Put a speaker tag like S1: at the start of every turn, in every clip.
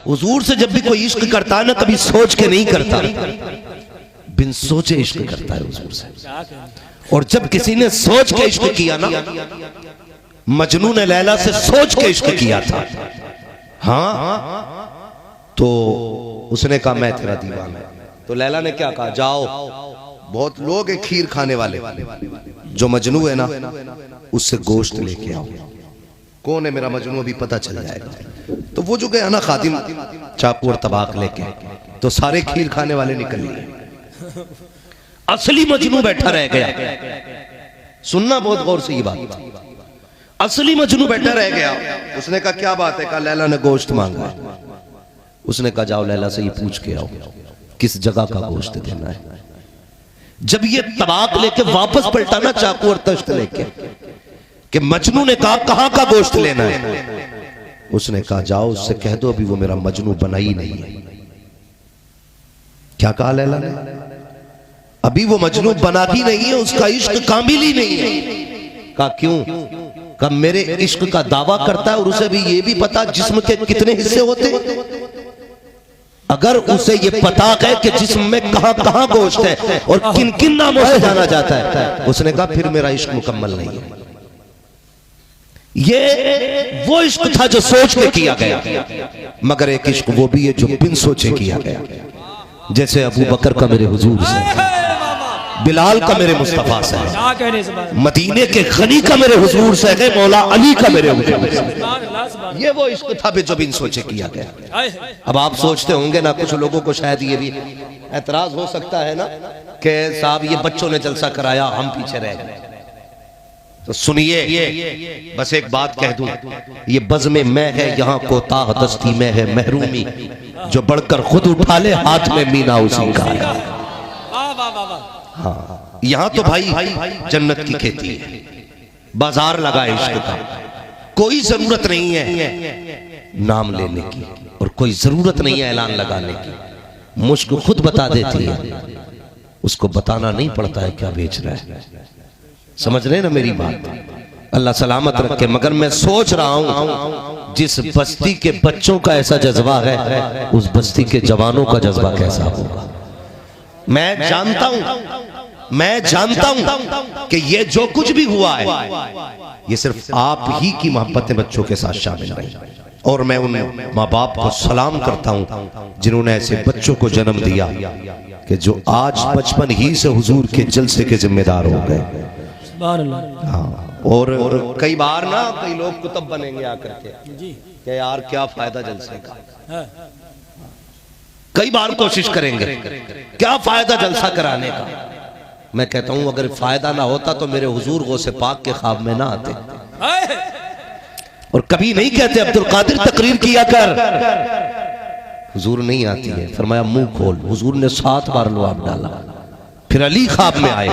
S1: हुजूर से जब भी कोई इश्क करता है ना, कभी सोच के नहीं करता, बिन सोचे इश्क करता है हुजूर से। और जब किसी ने सोच के इश्क किया ना, मजनू ने लैला से सोच के इश्क किया था, हाँ, तो उसने कहा मैं तेरा दीवाना। तो लैला ने क्या कहा, जाओ, बहुत लोग हैं खीर खाने वाले, जो मजनू है ना उससे गोश्त लेके आओ। कौन है मेरा मजनू, अभी पता चल जाएगा। तो वो जो गया ना खादिम चाकू और तबाक लेके, तो सारे खीर खाने वाले निकल लिए, असली मजनू बैठा रह गया। सुनना बहुत गौर से ये बात, असली मजनू बैठा रह गया। उसने कहा क्या बात है, कहा लैला ने गोश्त मांगा। उसने कहा जाओ लैला से ये पूछ के आओ किस जगह का गोश्त देना है। जब ये तबाक लेके वापस पलटा ना चाकू और तश्त लेके, कि मजनू ने कहा कहां का गोश्त लेना है, उसने कहा जाओ उससे कह दो अभी वो मेरा मजनू बना ही नहीं है। क्या कहा लैला ने, अभी वो मजनू बना ही नहीं है, उसका इश्क कामिल ही नहीं है। कहा क्यों, कहा मेरे इश्क का दावा करता है और उसे भी ये भी पता जिस्म के कितने हिस्से होते हैं। अगर उसे ये पता है कि जिस्म में कहां कहां गोश्त है और किन किन नामों से जाना जाता है, उसने कहा फिर मेरा इश्क मुकम्मल नहीं है। ये वो इश्क था जो सोच के किया गया, मगर एक इश्क वो भी है जो बिन सोचे किया गया। जैसे अबू बकर का मेरे हुजूर से, बिलाल का मेरे मुस्तफा से, मदीने के गनी का मेरे हुजूर से है, मौला अली का मेरे हुजूर से। ये वो इश्क था जो बिन सोचे किया गया। अब आप सोचते होंगे ना, कुछ लोगों को शायद ये भी एतराज हो सकता है ना कि साहब ये बच्चों ने जलसा कराया, हम पीछे रह गए। तो सुनिए, बस एक बात कह दूं, ये बज़्म में है यहाँ कोताह दस्ती में है महरूमी, जो बढ़कर खुद उठा ले हाथ में मीना उसी का है। हाँ, यहाँ तो भाई जन्नत की खेती है, बाजार लगा इश्क का। कोई जरूरत नहीं है नाम लेने की और कोई जरूरत नहीं है ऐलान लगाने की। मुश्क खुद बता देती है, उसको बताना नहीं पड़ता है क्या बेच रहा है। समझ रहे ना मेरी बात, अल्लाह सलामत रखे। मगर मैं सोच रहा हूं जिस बस्ती के बच्चों का ऐसा जज्बा है, उस बस्ती के जवानों का जज्बा कैसा होगा। मैं जानता हूं कि ये जो कुछ भी हुआ है, ये सिर्फ आप ही की मोहब्बतें बच्चों के साथ शामिल है। और मैं उन माँ बाप को सलाम करता हूं जिन्होंने ऐसे बच्चों को जन्म दिया कि जो आज बचपन ही से हुजूर के जलसे के जिम्मेदार हो गए। हाँ, और कई बार ना कई लोग कुतुब बनेंगे आकर के यार क्या फायदा जलसे का, कई बार कोशिश करेंगे क्या फायदा जलसा कराने का। मैं कहता हूं अगर फायदा ना होता तो मेरे हुजूर गौसे पाक के ख्वाब में ना आते। और कभी नहीं कहते अब्दुल कादिर तकरीर किया कर, हुजूर नहीं आती है, फरमाया मुंह खोल। हुजूर ने 7 बार लुआब डाला, फिर अली ख्वाब में आए,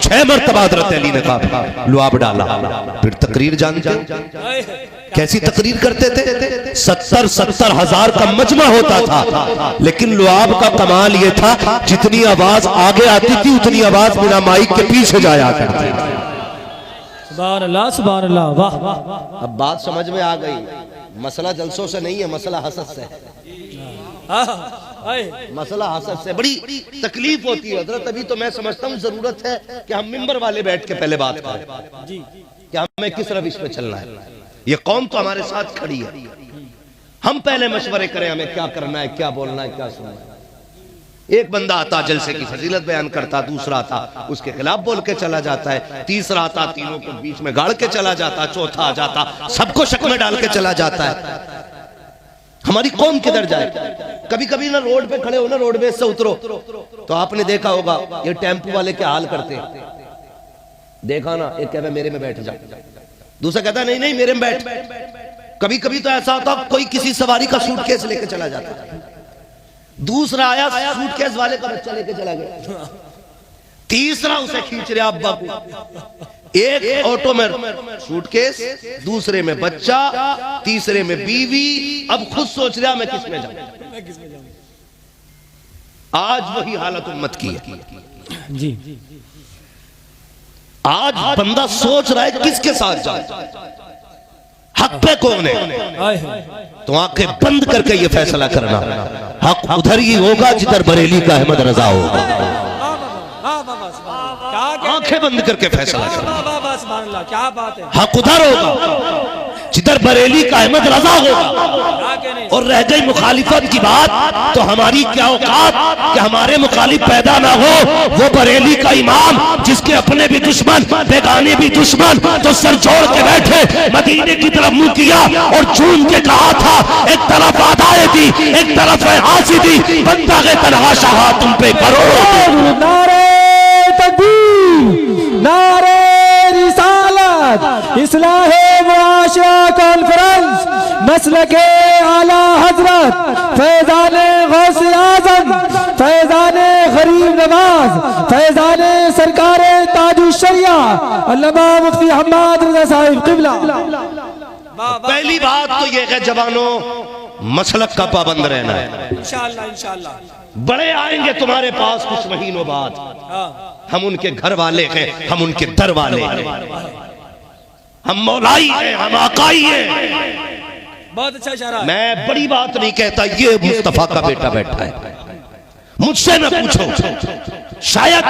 S1: 6 मरतबा हज़रत अली ने कहा लुआब डाला। फिर तकरीर जानते कैसी तकरीर करते थे, 70 हजार का मजमा होता था, लेकिन लुआब का कमाल ये था जितनी आवाज आगे आती थी उतनी आवाज बिना माइक के पीछे जाया करती थी।
S2: सुभान अल्लाह, सुभान अल्लाह, वाह वाह।
S1: अब बात समझ में आ गई, मसला जलसों से नहीं है, मसला हसद से है। मसला हसद से बड़ी तकलीफ होती है हजरत। अभी तो मैं समझता हूँ जरूरत है कि हम मिंबर वाले बैठ के पहले बात करें कि हमें किस रविश पे चलना है। ये कौम तो हमारे साथ खड़ी है, हम पहले मशवरे करें हमें क्या करना है, क्या बोलना है, क्या सुनना है। एक बंदा आता जलसे की फजीलत बयान करता, दूसरा आता उसके खिलाफ बोल के चला जाता है, तीसरा आता तीनों को बीच में गाड़ के चला जाता, चौथा आ जाता सबको शक में डाल के चला जाता है। हमारी कौम किधर जाए। कभी कभी ना रोड पे खड़े हो ना, रोडवेज से उतरो तो आपने देखा होगा ये टेम्पो वाले क्या हाल करते हैं। देखा ना, एक कहता मेरे में बैठ जा, दूसरा कहता नहीं नहीं मेरे में बैठ। कभी कभी तो ऐसा होता कोई किसी सवारी का सूटकेस लेके चला जाता, दूसरा आया सूटकेस वाले का बच्चा लेके चला गया, तीसरा उसे खींच रहा अब्बा को। एक ऑटो में सूटकेस, दूसरे में बच्चा, तीसरे में बीवी, अब खुद सोच रहा मैं किस में जाऊं। आज वही हालत उम्मत की है
S2: जी।
S1: आज बंदा सोच रहा है किसके साथ जाए। हक पे कौन है,
S2: हाय हाय
S1: तो आंखें बंद करके ये फैसला करना, हक उधर ही होगा जिधर बरेली का अहमद रजा होगा। आंखें बंद करके फैसला करना,
S2: क्या बात है,
S1: हक उधर होगा जिधर बरेली का अहमद रजा होगा। और रह गई मुखालिफत की बात, तो हमारी क्या औकात कि हमारे मुखालिफ पैदा ना हो। वो बरेली का इमाम जिसके अपने भी दुश्मन बेगाने भी दुश्मन, तो सर जोड़ के बैठे मदीने की तरफ मुंह किया और चूम के कहा था, एक तरफ आदाए थी एक तरफ है हासी थी, बंदा के तनहा शाह तुम पे करो।
S2: नारे तकबीर, नारे रिसालत, इस्लाहे मुआशरा कॉन्फ्रेंस, मसलके आला हजरत फैजाने गौसे आजम, फैजाने गरीब नवाज, फैजाने सरकारे ताजुश्शरिया अल्लामा मुफ्ती हम्माद रज़ा साहिब किबला।
S1: पहली बात तो ये है जवानों, मसलक का पाबंद रहना है।
S2: इंशाअल्लाह इंशाअल्लाह
S1: बड़े आएंगे तुम्हारे पास कुछ महीनों बाद, हम उनके घर वाले हैं, हम उनके दर वाले हैं, हम मौलाई हैं, हम आकाई हैं।
S2: बहुत अच्छा इशारा है।
S1: मैं बड़ी बात नहीं कहता, ये मुस्तफा का बेटा बैठा है, मुझसे न पूछो, शायद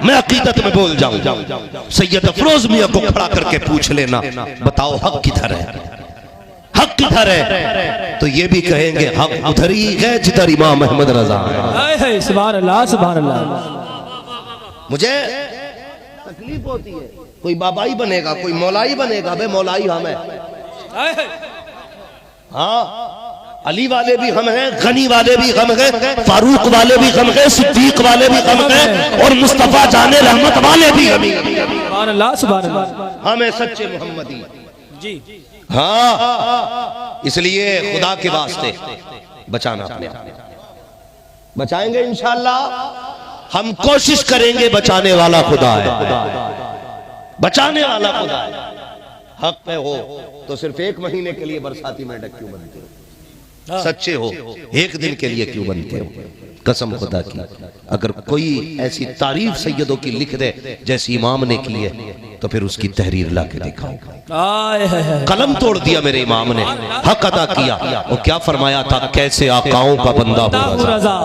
S1: मैं अकीदत में बोल जाऊं। सैयद अफरोज मियां को खड़ा करके पूछ लेना, बताओ हक किधर है, हक किधर है, तो ये भी कहेंगे हक उधर ही है जिधर इमाम अहमद रजा है।
S2: सुभान अल्लाह सुभान अल्लाह।
S1: मुझे तकलीफ होती है, कोई बाबाई बनेगा कोई मौलाई बनेगा, बे मौलाई हम है। हाँ, अली वाले भी हम हैं, गनी वाले भी हम हैं, फारूक वाले भी हम हैं, सिद्दीक वाले भी हम हैं, और मुस्तफा जाने रहमत वाले भी हम हैं।
S2: सुभान अल्लाह सुभान अल्लाह।
S1: हम हैं सच्चे मोहम्मदी
S2: जी।
S1: हाँ, इसलिए खुदा के वास्ते बचाना अपने, बचाएंगे इंशाअल्लाह। हम कोशिश करेंगे, बचाने वाला खुदा है, बचाने वाला खुदा है। हक पे हो तो सिर्फ एक महीने के लिए बरसाती मेंढक क्यों बनते हो, सच्चे हो एक दिन के लिए क्यों बनते हो। कसम खुदा की, अगर कोई ऐसी तारीफ सैयदों की लिख दे जैसी इमाम ने की है, तो फिर उसकी तहरीर ला के दिखाओ। कलम तोड़ दिया मेरे इमाम ने, हक अदा किया, और क्या फरमाया था, कैसे आकाओं का बंदा हो रज़ा।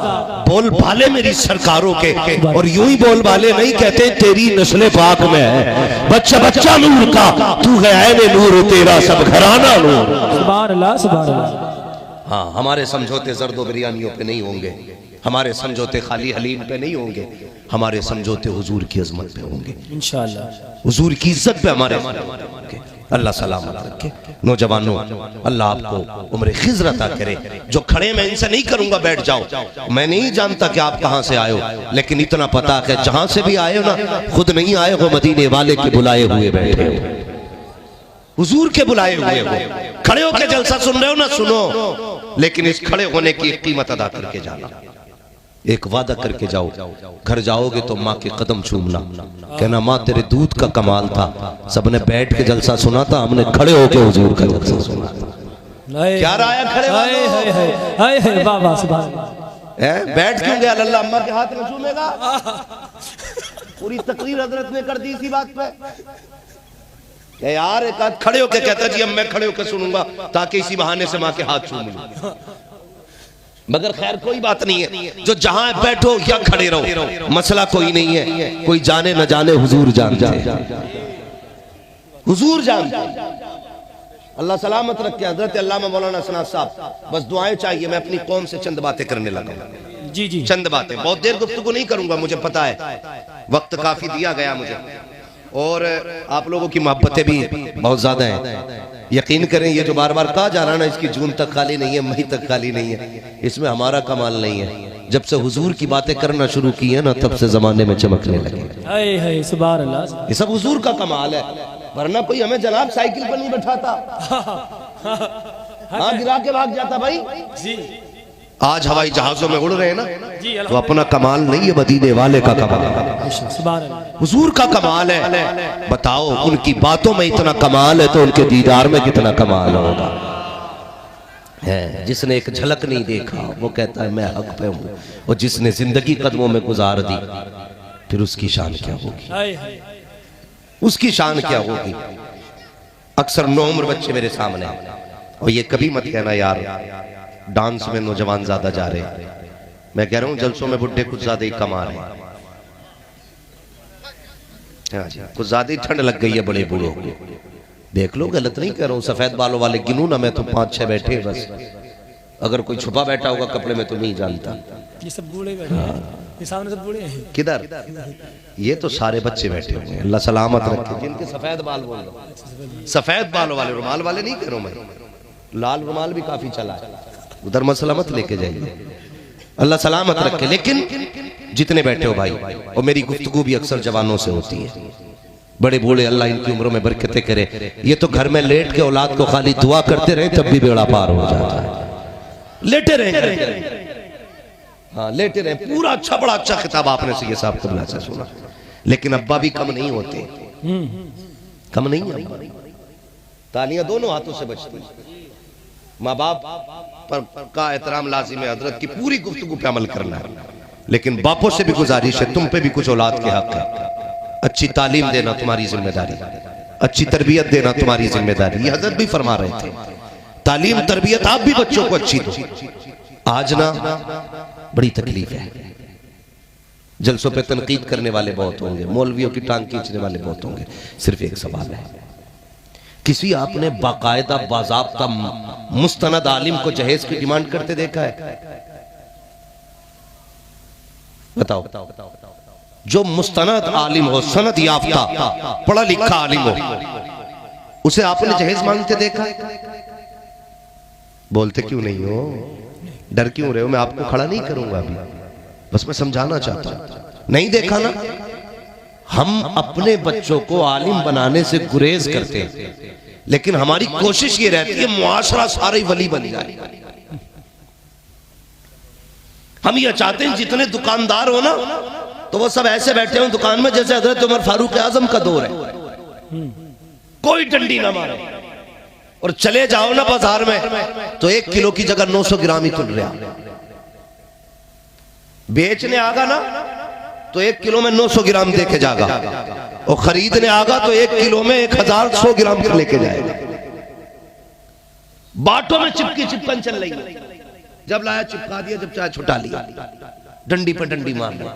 S1: बोल भाले मेरी सरकारों के, और यूं ही बोल भाले नहीं कहते, तेरी नस्ल पाक में है बच्चा बच्चा नूर का, तू है ऐने नूर, तेरा सब घराना नूर।
S2: सुभान अल्लाह सुभान अल्लाह।
S1: हाँ, हमारे समझौते जर्दो बिरयानियों पे नहीं होंगे, हमारे समझौते खाली हलीम पे नहीं होंगे, हमारे समझौते हुजूर की अजमत पे होंगे इंशाअल्लाह, हुजूर की इज्जत पे हमारे। अल्लाह सलामत रखे। नौजवानों, अल्लाह आपको उम्र खिज़र अता करे। जो खड़े मैं इनसे नहीं करूंगा बैठ जाओ, मैं नहीं जानता कि आप कहां से आए हो, लेकिन इतना पता है जहां से भी आए हो ना, खुद नहीं आए हो, मदीने वाले के बुलाए हुए बैठे हो, हुजूर के बुलाए हुए हो। खड़े होकर जलसा सुन रहे हो ना, सुनो, लेकिन इस खड़े होने की एक कीमत अदा करके जाना। एक वादा करके जाओ, घर जाओगे तो माँ के कदम चूमना, कहना माँ तेरे दूध का कमाल था, सबने बैठ के जलसा सुना था, हमने खड़े होके हुजूर का जलसा सुना था। क्या राय खड़े बैठ क्यों गया, लल्ला अम्मा के हाथ में चूमेगा। पूरी तकरीर हजरत ने कर दी इसी बात पे, यार एक आध खड़े होके कहता जी अब मैं खड़े होकर सुनूंगा ताकि इसी बहाने से माँ के हाथ चूम लूं। मगर खैर कोई बात नहीं है, जो जहां बैठो या खड़े रहो, मसला कोई नहीं है। कोई जाने न जाने हुजूर जानते हैं, हुजूर जानते हैं। अल्लाह सलामत रखे। हजरत अल्लामा मौलाना सनात साहब, बस दुआएं चाहिए। मैं अपनी कौम से चंद बातें करने लगा।
S2: जी जी,
S1: चंद बातें, बहुत देर गुफ्तगू नहीं करूंगा, मुझे पता है वक्त काफी दिया गया मुझे, और आप लोगों की मोहब्बतें भी बहुत ज्यादा हैं। यकीन करें, ये जो बार बार कहा जा रहा है ना, इसकी जून तक खाली नहीं है, मई तक खाली नहीं है, इसमें हमारा कमाल नहीं है। जब से हुजूर की बातें करना शुरू की है ना, तब से जमाने में चमकने लगे।
S2: सुभान अल्लाह,
S1: ये सब हुजूर का कमाल है, वरना कोई हमें जनाब साइकिल पर नहीं बैठाता, हाँ गिरा के भाग जाता भाई जी। आज हवाई जहाजों में उड़ रहे हैं ना, तो अपना कमाल नहीं है, मदीने वाले का कमाल, हुजूर का कमाल है। बताओ, उनकी बातों में इतना कमाल है तो उनके दीदार में कितना कमाल होगा। है जिसने एक झलक नहीं देखा वो कहता है मैं हक पे हूँ, और जिसने जिंदगी कदमों में गुजार दी फिर उसकी शान क्या होगी, उसकी शान क्या होगी। अक्सर 9 उम्र बच्चे मेरे सामने, और ये कभी मत कहना यार डांस में नौजवान ज्यादा जा रहे हैं। मैं कह रहा हूं जलसों में बुढ़े कुछ ज्यादा ही कमा रहे हैं। कुछ ज्यादा ही ठंड लग गई है बड़े बूढ़ों को। देख लो, गलत नहीं कह रहा हूं। सफेद बालों वाले गिनू ना मैं तो 5-6 बैठे बस। अगर कोई छुपा बैठा होगा कपड़े में तो नहीं जानता।
S2: ये सब बूढ़े बैठे हैं, ये सामने सब बूढ़े हैं।
S1: किधर? ये तो सारे बच्चे बैठे हुए हैं, अल्लाह सलामत रखे। जिनके सफेद बाल बोल रहा हूं, सफेद बालों वाले, रुमाल वाले नहीं कह रहा हूं मैं। लाल रुमाल भी काफी चला है, उधर मसला मत लेके जाइए, अल्लाह सलामत रखे। लेकिन जितने बैठे हो भाई, और मेरी गुफ्तगू भी अक्सर जवानों से होती है, बड़े बूढ़े, अल्लाह इनकी उम्रों में बरकतें करे। ये तो घर में लेट के औलाद को खाली दुआ करते रहे तब भी बेड़ा पार हो जाता है। लेटे रहे, हाँ लेटे रहे। पूरा अच्छा, बड़ा अच्छा खिताब आपने सैयद साहब कबला से सुना। लेकिन अब्बा भी कम नहीं होते, कम नहीं है। तालियां दोनों हाथों से बजती। माँ बाप पर का एहतराम लाजिम है, हजरत की पूरी गुफ्तगू पे अमल करना है। लेकिन बापों से भी गुजारिश है, तुम पे भी कुछ औलाद के हक है। अच्छी तालीम देना तुम्हारी जिम्मेदारी, अच्छी तरबियत देना तुम्हारी जिम्मेदारी। ये हजरत भी फरमा रहे थे, तालीम तरबियत आप भी बच्चों को अच्छी दो। आज ना बड़ी तकलीफ है, जलसों पे तनकीद करने वाले बहुत होंगे, मौलवियों की टांग खींचने वाले बहुत होंगे। सिर्फ एक सवाल है, किसी आपने बाकायदा बाज़ाब्ता मुस्तनद आलिम को जहेज की डिमांड करते देखा है? बताओ। जो मुस्तनद आलिम हो, सनद याफ्ता, पढ़ा लिखा आलिम हो, उसे आपने जहेज मांगते देखा? बोलते क्यों नहीं हो? डर क्यों रहे हो? मैं आपको खड़ा नहीं करूंगा अभी, बस मैं समझाना चाहता हूं। नहीं देखा ना? हम अपने बच्चों को आलिम बनाने से गुरेज करते हैं, लेकिन हमारी कोशिश ये रहती है मुआशरा सारे वली बन जाए। हम ये चाहते हैं जितने दुकानदार हो ना, तो वो सब ऐसे बैठे हो दुकान में जैसे हजरत उमर फारूक आजम का दौर है, कोई डंडी ना मारे। और चले जाओ ना बाजार में तो 1 किलो की जगह 900 ग्राम ही तुल रहा। बेचने आगा ना तो 1 किलो में 900 ग्राम देके जाएगा, और खरीदने आगा तो 1 किलो में 1100 ग्राम लेके जाएगा। बाटों में चिपकी चिपकन चल रही है, जब लाया चिपका दिया, जब चाहे छुटा लिया, डंडी पर डंडी मार रहा।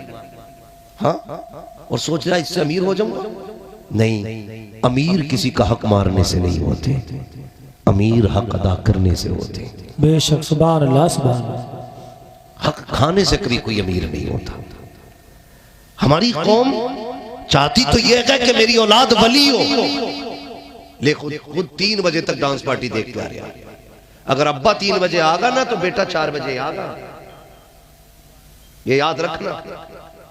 S1: हाँ, और सोच रहा इससे अमीर हो जाऊंगा। नहीं, अमीर किसी का हक मारने से नहीं होते, अमीर हक अदा करने से होते।
S2: बेशक, सुभान अल्लाह, सुभान अल्लाह।
S1: हक खाने से कभी कोई अमीर नहीं होता। हमारी कौम चाहती तो यह है कि मेरी औलाद वली हो, लेकिन खुद 3 बजे तक डांस पार्टी देख के आ रहा। अगर अब्बा 3 बजे आगा ना तो बेटा 4 बजे आगा। ये याद रखना,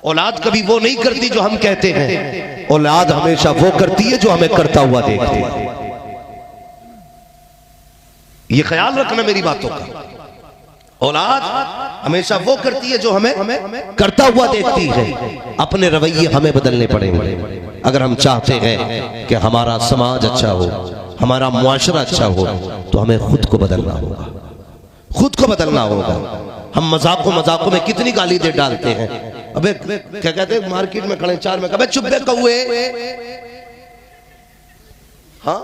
S1: औलाद कभी वो नहीं करती जो हम कहते हैं, औलाद हमेशा वो करती है जो हमें करता हुआ देखती है। ये ख्याल रखना मेरी बातों का। औलाद हमेशा वो करती है जो हमें करता हुआ देखती है। अपने रवैये हमें बदलने पड़ेंगे अगर हम चाहते हैं कि हमारा समाज अच्छा हो, हमारा मुआशरा अच्छा हो, तो हमें खुद को बदलना होगा, खुद को बदलना होगा। हम मजाकों में कितनी गाली दे डालते हैं। अबे क्या कहते हैं, मार्केट में खड़े 4 में, अबे चुप बे कौए। हाँ,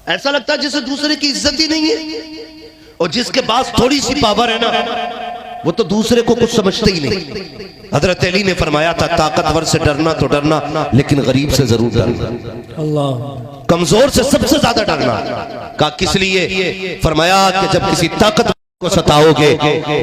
S1: ऐसा लगता है जैसे दूसरे की इज्जत ही नहीं है। और जिसके पास थोड़ी सी पावर है ना, वो तो दूसरे को कुछ समझते ही नहीं। हजरत अली ने फरमाया था, ताकतवर से डरना तो डरना, लेकिन गरीब से जरूर डरना।
S2: अल्लाह।
S1: कमजोर से सबसे ज्यादा डरना। का किस लिए? फरमाया कि जब किसी ताकत को सताओगे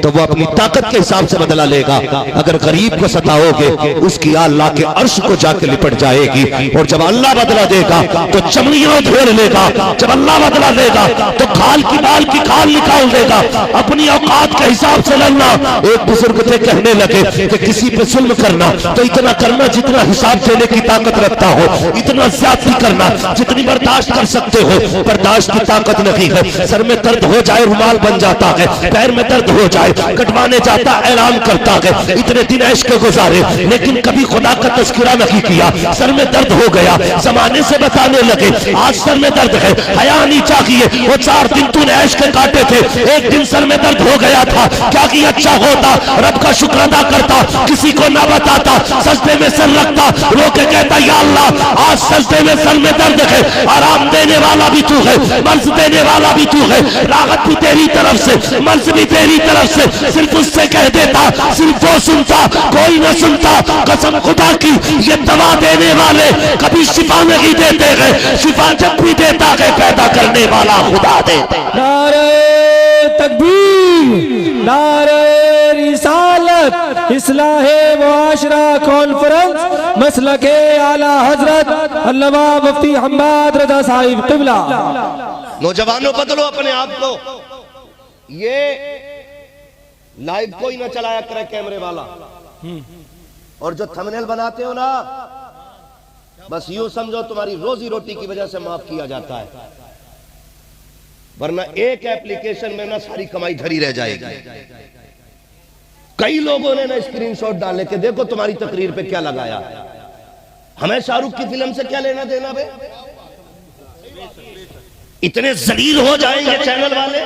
S1: तो वो अपनी ताकत के हिसाब से बदला लेगा। अगर गरीब को सताओगे उसकी अल्लाह के अर्श को जाके लिपट जाएगी। और जब अल्लाह बदला देगा तो चमड़ियां घेर लेगा। जब अल्लाह बदला देगा तो खाल की बाल की खाल निकाल देगा। अपनी औकात के हिसाब से लड़ना। एक बुजुर्ग थे कहने लगे कि किसी पे जुल्म करना तो इतना करना जितना हिसाब देने की ताकत रखता हो, इतना ज्यादती करना जितनी बर्दाश्त कर सकते हो। बर्दाश्त की ताकत नहीं है, सर में दर्द हो जाए रुमाल बन जाता है। है, पैर में दर्द हो जाए, कटवाने जाता, ऐलान करता है इतने दिन ऐश के गुजारे, लेकिन कभी खुदा का तस्करा नहीं किया। सर में दर्द हो गया, जमाने से बताने लगे आज सर में दर्द है, हया नहीं चाहिए। वो 4 दिन तूने ऐश के काटे थे, एक दिन सर में दर्द हो गया था, क्या कि अच्छा होता, रब का शुक्र अदा करता, किसी को ना बताता, सजदे में सर रखता, रो के कहता या अल्लाह आज सजदे में सर में दर्द है, आराम देने वाला भी तू है, मर्ज देने वाला भी तू है, राहत भी तेरी तरफ से, मर्ज भी तेरी तरफ से। सिर्फ उससे कह देता, सिर्फ वो सुनता, कोई न सुनता। कसम खुदा की ये दवा देने वाले कभी शिफा नहीं देते हैं, शिफा जब भी देता है पैदा करने वाला खुदा देते।
S2: नारे तकबीर, नारे रिसालत, इस्लाहे मुआशरा कॉन्फ्रेंस, मसलके आला हजरत अल्लामा मुफ्ती हम्माद रजा साहिब क़िबला।
S1: नौजवानों बदलो अपने आप को, ये लाइव कोई ना चलाया करे कैमरे वाला, और जो थंबनेल बनाते हो ना, बस यूं समझो तुम्हारी रोजी रोटी की वजह से माफ किया जाता है, वरना एक एप्लीकेशन में ना सारी कमाई धरी रह जाएगी। कई लोगों ने ना स्क्रीनशॉट डाले कि देखो तुम्हारी तकरीर पे क्या लगाया, हमें शाहरुख की फिल्म से क्या लेना देना बे। इतने जलील हो जाएंगे चैनल वाले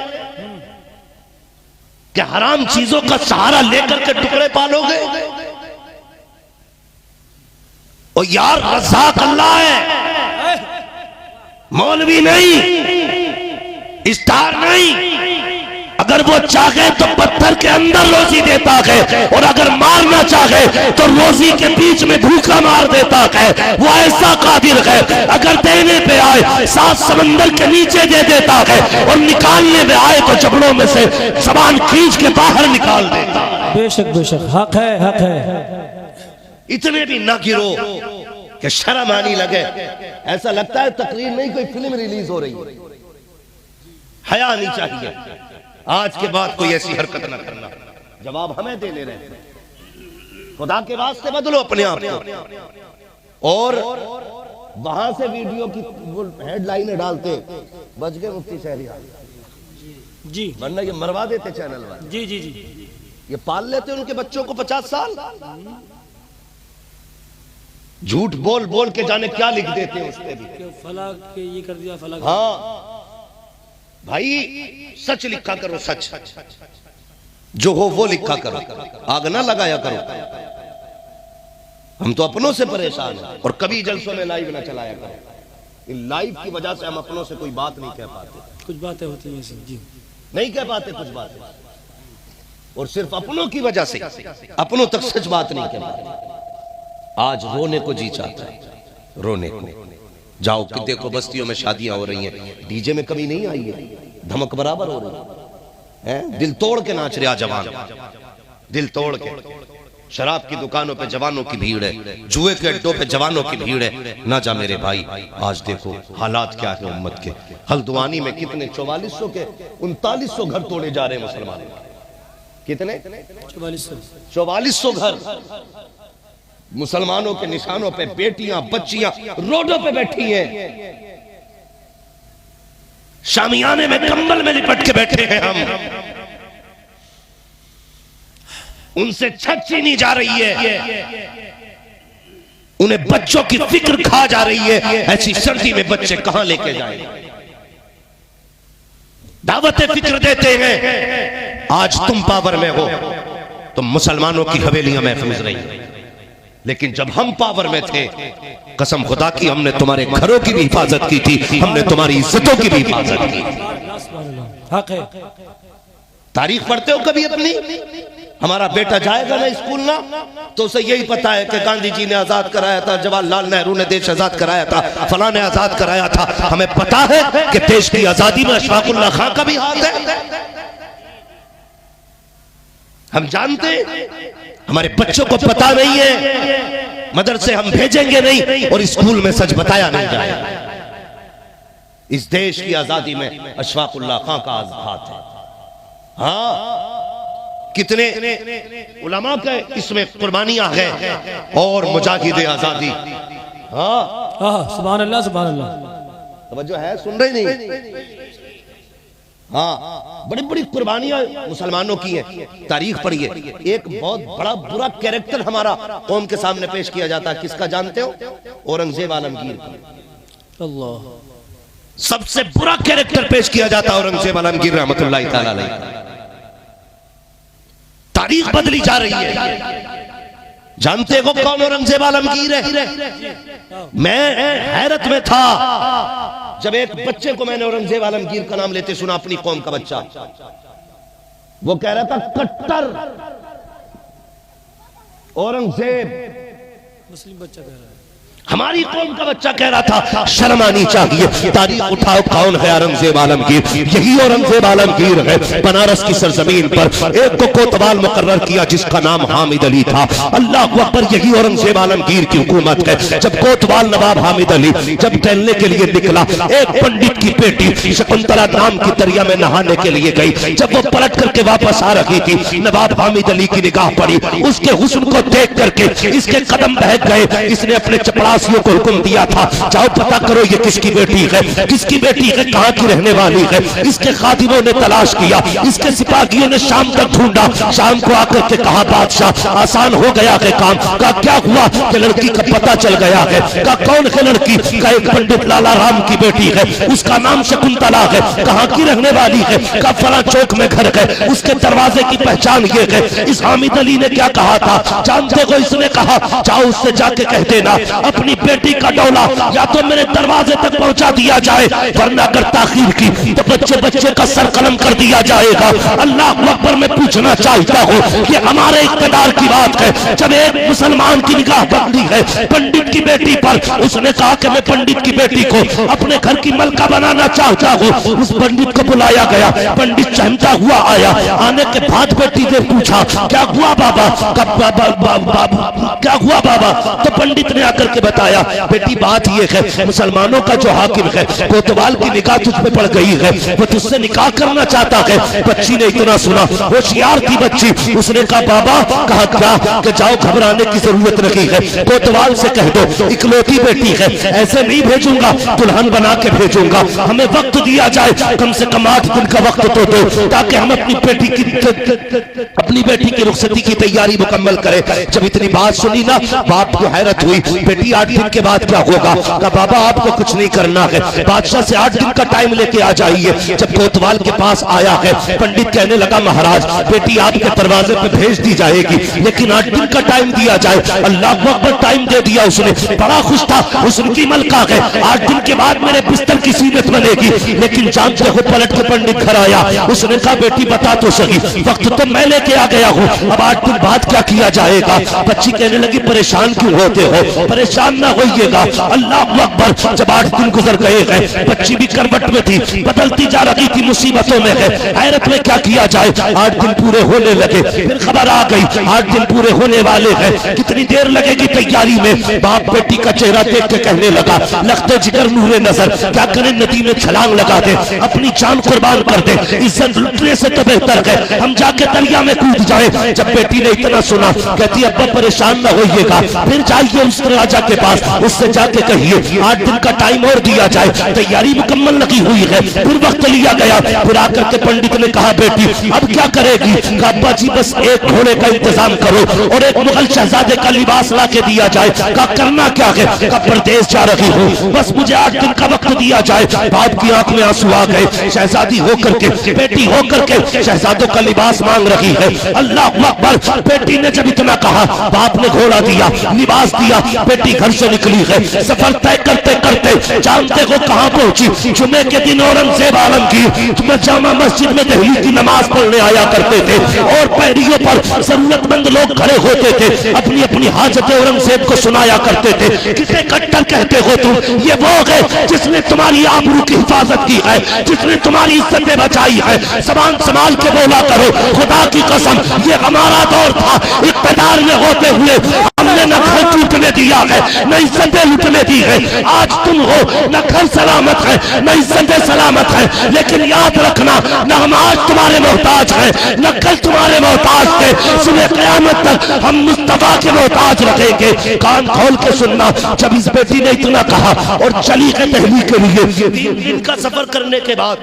S1: कि हराम चीजों का सहारा लेकर के टुकड़े पालोगे। और यार रज़ाक अल्लाह है, मौलवी नहीं, स्टार नहीं। अगर वो चाहे तो पत्थर के अंदर रोजी देता है, और अगर मारना चाहे तो रोजी के बीच में भूखा मार देता है। वो ऐसा कादिर है, अगर देने पे आए 7 समंदर के नीचे दे देता है, और निकालने में आए तो जबड़ों में से जबान खींच के बाहर निकाल देता है।
S2: बेशक बेशक, हक है, हक है।
S1: इतने भी ना गिरो कि शर्म आनी लगे, ऐसा लगता है तकरीर नहीं कोई फिल्म रिलीज हो रही है। हया नहीं चाहिए, आज के बाद कोई ऐसी हरकत ना करना। जवाब हमें देने रहे, खुदा के वास्ते बदलो अपने आप को। और वहां से वीडियो की हेडलाइनें डालते, बच गए मुफ्ती शहरियार
S2: जी,
S1: वरना ये मरवा देते चैनल वाले।
S2: जी जी जी,
S1: ये पाल लेते उनके बच्चों को 50 साल, झूठ बोल बोल के जाने क्या लिख देते हैं उस पे भी।
S2: फला के ये कर दिया, फला।
S1: हाँ भाई, सच लिखा करो, सच जो हो वो लिखा करो, आग ना लगाया करो। हम तो अपनों से परेशान हैं, और कभी जलसों में लाइव ना चलाया करो। इन लाइव की वजह से हम अपनों से कोई बात नहीं कह पाते,
S2: कुछ बातें होती हैं जी, नहीं
S1: कह पाते कुछ बातें, और सिर्फ अपनों की वजह से अपनों तक सच बात नहीं कह पाते। आज रोने को जी चाहता है, रोने को। जाओ कि देखो बस्तियों में शादियां हो रही हैं, डीजे में कमी नहीं आई है, धमक बराबर हो रही है। दिल तोड़ के नाच रहा जवान, दिल तोड़ के। शराब की दुकानों पे जवानों की भीड़ है, जुए के अड्डों पे जवानों की भीड़ है। ना जा मेरे भाई, आज देखो हालात क्या है उम्मत के। हल्द्वानी में कितने 4400 के 3900 घर तोड़े जा रहे हैं मुसलमानों। कितने? 4400 घर मुसलमानों के निशानों पे बेटियां बच्चियां रोडों पे बैठी हैं, शामियाने में कंबल में लिपट के बैठे हैं हम। उनसे छत छीनी जा रही है, उन्हें बच्चों की फिक्र खा जा रही है। ऐसी सर्दी में बच्चे कहां लेके जाएं? दावतें फिक्र देते हैं। आज तुम पावर में हो तो मुसलमानों की हवेलियां महफूज रही, लेकिन जब हम पावर में थे, कसम खुदा की हमने तुम्हारे घरों की भी हिफाजत की थी, हमने तुम्हारी इज्जतों की भी हिफाजत की थी। तारीख पढ़ते हो कभी अपनी? हमारा बेटा जाएगा ना स्कूल ना, तो उसे यही पता है कि गांधी जी ने आजाद कराया था, जवाहरलाल नेहरू ने देश आजाद कराया था, फलां ने आजाद कराया था। हमें पता है कि देश की आजादी में अशफाकुल्लाह खां का भी हाथ है। हम जानते हैं, हमारे बच्चों को पता नहीं है, मदरसे हम भेजेंगे नहीं और स्कूल में सच बताया नहीं जाएगा। इस देश की आजादी में अशफाकुल्लाह खां का हाथ है। हाँ, कितने उलमा के इसमें कुर्बानियां हैं, और मुजाहिद आजादी। हाँ,
S2: सुभान अल्लाह, सुभान अल्लाह।
S1: तवज्जो है, सुन रहे नहीं? हाँ, बड़ी बड़ी कुर्बानियां मुसलमानों की हैं। तारीख पढ़िए, एक बहुत बड़ा बुरा कैरेक्टर हमारा कौम के सामने पेश किया जाता है। किसका जानते हो? औरंगजेब आलमगीर।
S2: अल्लाह,
S1: सबसे बुरा कैरेक्टर पेश किया जाता है औरंगजेब आलमगीर रहमतुल्लाह तआला अलैह। तारीख बदली जा रही है। जानते हो कौन औरंगजेब आलमगीर है? मैं हैरत में था जब एक बच्चे को मैंने औरंगजेब आलमगीर का नाम लेते सुना, अपनी कौम का बच्चा। वो कह रहा था कट्टर औरंगजेब।
S2: मुस्लिम बच्चा कह रहा है।
S1: हमारी कौम का बच्चा कह रहा था शर्म आनी चाहिए। तारीख उठाओ, कौन है औरंगजेब आलमगीर? यही औरंगजेब आलमगीर है। बनारस की सरजमीन पर एक को कोतवाल मुकर्रर किया जिसका नाम हामिद अली था। अल्लाह अकबर, यही औरंगजेब आलमगीर की हुकूमत है। जब कोतवाल नवाब हामिद अली जब टहलने के लिए निकला, एक पंडित की बेटी शकुंतला नाम की दरिया में नहाने के लिए गई। जब वो पलट करके वापस आ रही थी, नवाब हामिद अली की निगाह पड़ी। उसके हुस्न को देख करके इसके कदम बहक गए। इसने अपने चपड़ा को हुक्म दिया था, जाओ पता करो ये किसकी बेटी है, किसकी बेटी है, कहां की रहने वाली है। इसके खादिमों ने तलाश किया, इसके सिपाहियों ने शाम तक ढूंढा। शाम को आकर के कहा बादशाह आसान हो गया है काम। का क्या हुआ कि लड़की का पता चल गया है। का कौन है लड़की? का एक पंडित लाला राम की बेटी है, उसका नाम शकुंतला है। कहां की रहने वाली है? का फला चौक में घर है, उसके दरवाजे की पहचान ये है। इस हामिद अली ने क्या कहा था जानते हो? इसने कहा जाओ उससे जाके कह देना अपनी बेटी का डोला या तो मेरे दरवाजे तक पहुंचा दिया जाए, वरना अगर ताखीर की तो बच्चे बच्चे का सर कलम कर दिया जाएगा। अल्लाह अकबर, मैं पूछना चाहता हूं कि हमारे इक़्तिदार की बात है। जब एक मुसलमान की निगाह पड़ती है पंडित की बेटी पर, उसने कहा कि मैं पंडित की बेटी को अपने घर की मलका बनाना चाहता हूं। उस पंडित को बुलाया गया, पंडित चहमता हुआ आया। आने के बाद बेटी ने पूछा क्या हुआ बाबा? क्या हुआ बाबा? तो पंडित ने आकर के बताया बेटी बात ये है, मुसलमानों का जो हाकिम है कोतवाल की निगाह तुझ पे पड़ गई है, वो तुझसे निकाह करना चाहता है। बच्ची ने इतना सुना, होशियार थी बच्ची। उसने कहा बाबा, कहा क्या कि जाओ घबराने की जरूरत नहीं है, कोतवाल से कह दो इकलौती बेटी है, ऐसे नहीं भेजूंगा, दुल्हन बना के भेजूंगा। हमें वक्त दिया जाए, कम से कम 8 दिन का वक्त तो दो, ताकि हम अपनी बेटी की रुखसती की तैयारी मुकम्मल करें। जब इतनी बात सुनी ना, बाप को हैरत हुई। बेटी 8 दिन के बाद क्या होगा? कहा बाबा आपको कुछ नहीं करना है, बादशाह से 8 दिन का टाइम लेके आ जाइए। जब कोतवाल के पास आया है, पंडित कहने लगा महाराज बेटी आपके दरवाजे पे भेज दी जाएगी, लेकिन 8 दिन का टाइम दिया जाए। अल्लाह अकबर, टाइम दे दिया उसने। बड़ा खुश था, हुस्न की मलका है, 8 दिन के बाद मेरे बिस्तर की सीमत बनेगी। लेकिन जानते हो पलट के पंडित घर आया, उसने कहा बेटी बता तो सही, वक्त तो मैं लेके आ गया हूँ, अब 8 दिन बाद क्या किया जाएगा? बच्ची कहने लगी परेशान क्यों होते हो? परेशान ना होइएगा। अल्लाह अकबर, जब 8 दिन गुजर गए हैं, बच्ची भी करवट में थी, बदलती जा रही थी, मुसीबतों में है, हैरत में क्या किया जाए। 8 दिन पूरे होने लगे, फिर खबर आ गई 8 दिन पूरे होने वाले हैं, कितनी देर लगेगी तैयारी में? बाप बेटी का चेहरा देख के कहने लगा लगते जिगर नूरे नजर, क्या करें नदी में छलांग लगा दे, अपनी जान कुर्बान कर दे, इज्जत लुटने से तो बेहतर है हम जाके दरिया में कूद जाए। जब बेटी ने इतना सुना, कहती अब्बा परेशान ना होइएगा, फिर जाइए उस राजा के पास, उससे जाके कहिए 8 दिन का टाइम और दिया जाए, तैयारी मुकम्मल लगी हुई है। फिर वक्त लिया गया, फिर आकर के पंडित ने कहा बेटी अब क्या करेगी? अब्बा जी बस एक घोड़े का इंतजाम करो और एक मुगल शहजादे का लिबास ला के दिया जाए। का करना क्या है? का परदेश जा रही हूँ, बस मुझे 8 दिन का वक्त दिया जाए। बाप की आंख में आंसू आ गए, शहजादी होकर के, बेटी होकर के शहजादों का लिबास मांग रही है। अल्लाह अकबर, बेटी ने जब इतना कहा, बाप ने घोड़ा दिया, लिबास दिया, बेटी घर से निकली है। सफर तय करते करते जानते हो कहां पहुंची? जुमे के दिन औरंगजेब आलमगीर जामा मस्जिद में दहली की नमाज पढ़ने आया करते थे और पैरियों पर जरूरतमंद लोग खड़े होते थे, अपनी अपनी हाजत औरंगजेब को सुनाया करते थे। किसे कट्टर कहते हो तुम? ये वो है जिसने तुम्हारी आबरू की हिफाजत की है, जिसने तुम्हारी इज्जतें बचाई है। जबान संभाल के बोला करो, खुदा की कसम ये हमारा दौर था, इक़्तिदार में होते हुए हमने हमने न घर टूटने दिया है, न इज्जतें लुटने दी है। आज तुम हो, न घर सलामत है, न इज्जतें सलामत है, लेकिन याद रखना न हम आज तुम्हारे मोहताज हैं, न कल तुम्हारे मोहताज थे। सुबह क़यामत तक हम मुस्तफा के मोहताज रहेंगे। कान खोल के सुनना, जब इस बेटी ने इतना कहा और चली है दिल्ली के लिए, 3 दिन का सफर करने के बाद,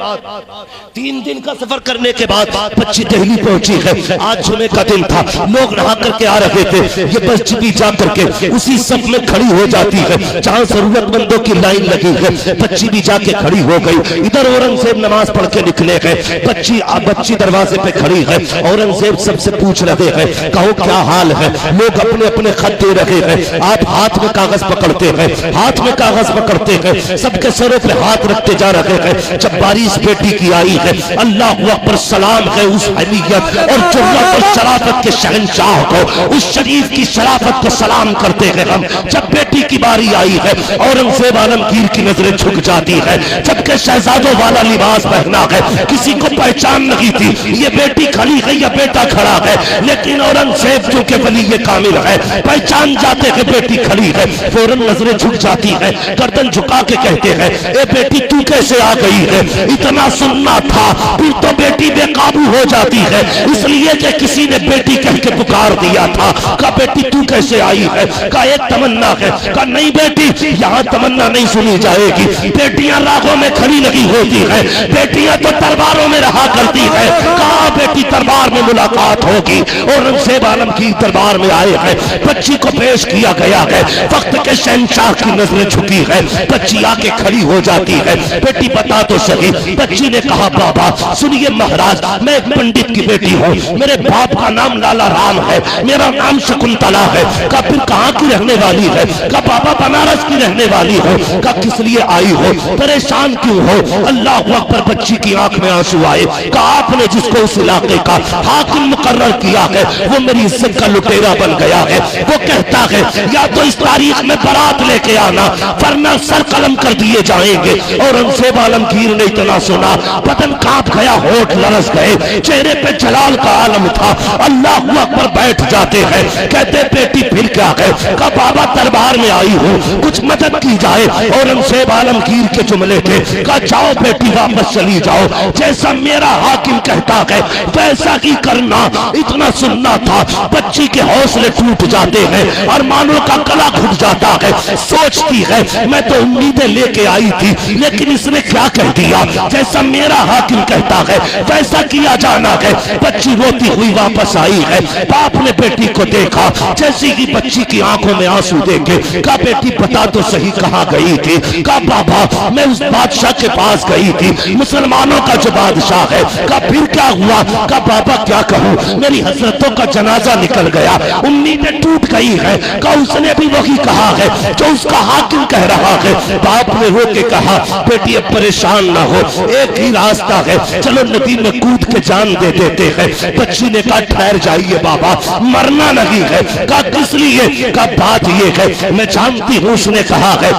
S1: 3 दिन का सफर करने के बाद बच्ची दिल्ली पहुंची है। आज जुमे का दिन था, लोग नहा करके आ रहे थे। ये बच्ची भी जा करके उसी सब में खड़ी हो जाती है जहां जरूरतमंदों की लाइन लगी है। बच्ची भी जाके खड़ी हो गई। इधर औरंगजेब नमाज पढ़ के निकले गए, बच्ची दरवाजे पे खड़ी है। औरंगजेब सबसे पूछ रहे हैं, कहो क्या हाल है? लोग अपने अपने खत दे रहे हैं, आप हाथ में कागज पकड़ते हैं, हाथ में कागज पकड़ते हैं, सबके सरों पे हाथ रखते जा रहे हैं। जब बारिश बेटी की आई है, अल्लाह अकबर, सलाम है उस हमीयत और जुर्रत और शराफत के शहंशाह को, उस शरीफ की शराफत को सलाम करते हैं हम। जब बेटी की बारी आई है, औरंगजेब आलमगीर की नजरें झुक जाती है। जबकि शहजादों वाला लिबास पहना है, किसी को पहचान नहीं थी ये बेटी खड़ी है या बेटा खड़ा है, लेकिन औरंगजेब जो के वली ये कामिल है, पहचान जाते हैं बेटी खड़ी है, फौरन नजरें झुक जाती है, गर्दन झुका के कहते हैं, ए बेटी तू कैसे आ गई है? इतना सुनना था, फिर तो बेटी बेकाबू हो जाती है, इसलिए कि किसी ने बेटी कह के पुकार दिया था। का बेटी तू कैसे आई है? का एक तमन्ना है। का नहीं बेटी, यहाँ तमन्ना नहीं सुनी जाएगी। बेटियां रागों में खड़ी नहीं होती है, बेटियां तो तलवारों में रहा करती है। कहा बेटी दरबार में मुलाकात होगी। औरंगजेब आलमगीर दरबार में आए हैं, बच्ची को पेश किया गया है। वक्त के शहंशाह की नजरें झुकी है, बच्ची आके खड़ी हो जाती है। बेटी बता तो सही। बच्ची ने कहा, बाबा सुनिए महाराज, मैं एक पंडित की बेटी हूँ, मेरे बाप का नाम लाला राम है, मेरा नाम शकुंतला है। का फिर कहाँ की रहने वाली है? का बाबा बनारस की रहने वाली हो। का किस लिए आई हो? परेशान क्यों हो? अल्लाह अकबर, बच्ची की आंख में आंसू आए। का आपने जिसको उस इलाके का हाकिम मुकर्रर किया है, वो मेरी इज्जत का लुटेरा बन गया है। वो कहता है या तो इस तारीख में बारात लेके आना, वरना सर कलम कर दिए जाएंगे। औरंगजेब आलमगीर ने इतना सुना, बदन कांप गया, होठ लरस गए, चेहरे पे जलाल का आलम था। अल्लाह अकबर, बैठ जाते हैं। कहते बेटी फिर क्या है? का बाबा दरबार में आई हूँ, कुछ मदद की जाए। औरंगजेब आलमगीर के जुमले थे, का जाओ बेटी वापस चली जाओ, जैसा मेरा हाकिम कहता है वैसा ही करना। इतना सुनना था, बच्ची के हौसले टूट जाते हैं और मानो का गला घुट जाता है। सोचती है मैं तो उम्मीदें लेके आई थी, लेकिन इसने क्या कह दिया? जैसा मेरा हाकिम कहता है वैसा किया जाना है। बच्ची रोती हुई वापस आई है। बाप ने बेटी को देखा, जैसी ही बच्ची की आंखों में आंसू देखे, का बेटी बता तो सही कहाँ गई थी? का बाबा मैं उस बादशाह के पास गई थी, मुसलमानों का जो बादशाह है। का फिर क्या हुआ? का बाबा क्या कहूँ, मेरी हसरतों का जनाजा निकल गया, उम्मीदें टूट गई है। का उसने भी वही कहा है जो उसका हाकिम कह रहा है। बाप ने रो के कहा, बेटी अब परेशान ना हो, एक ही रास्ता है, चलो नदी में कूद के जान दे देते हैं। बच्ची ने कहा ठहर जाइए बाबा, मरना नहीं है। का किस लिए? का बात ये है, मैं जानती हूँ उसने कहा है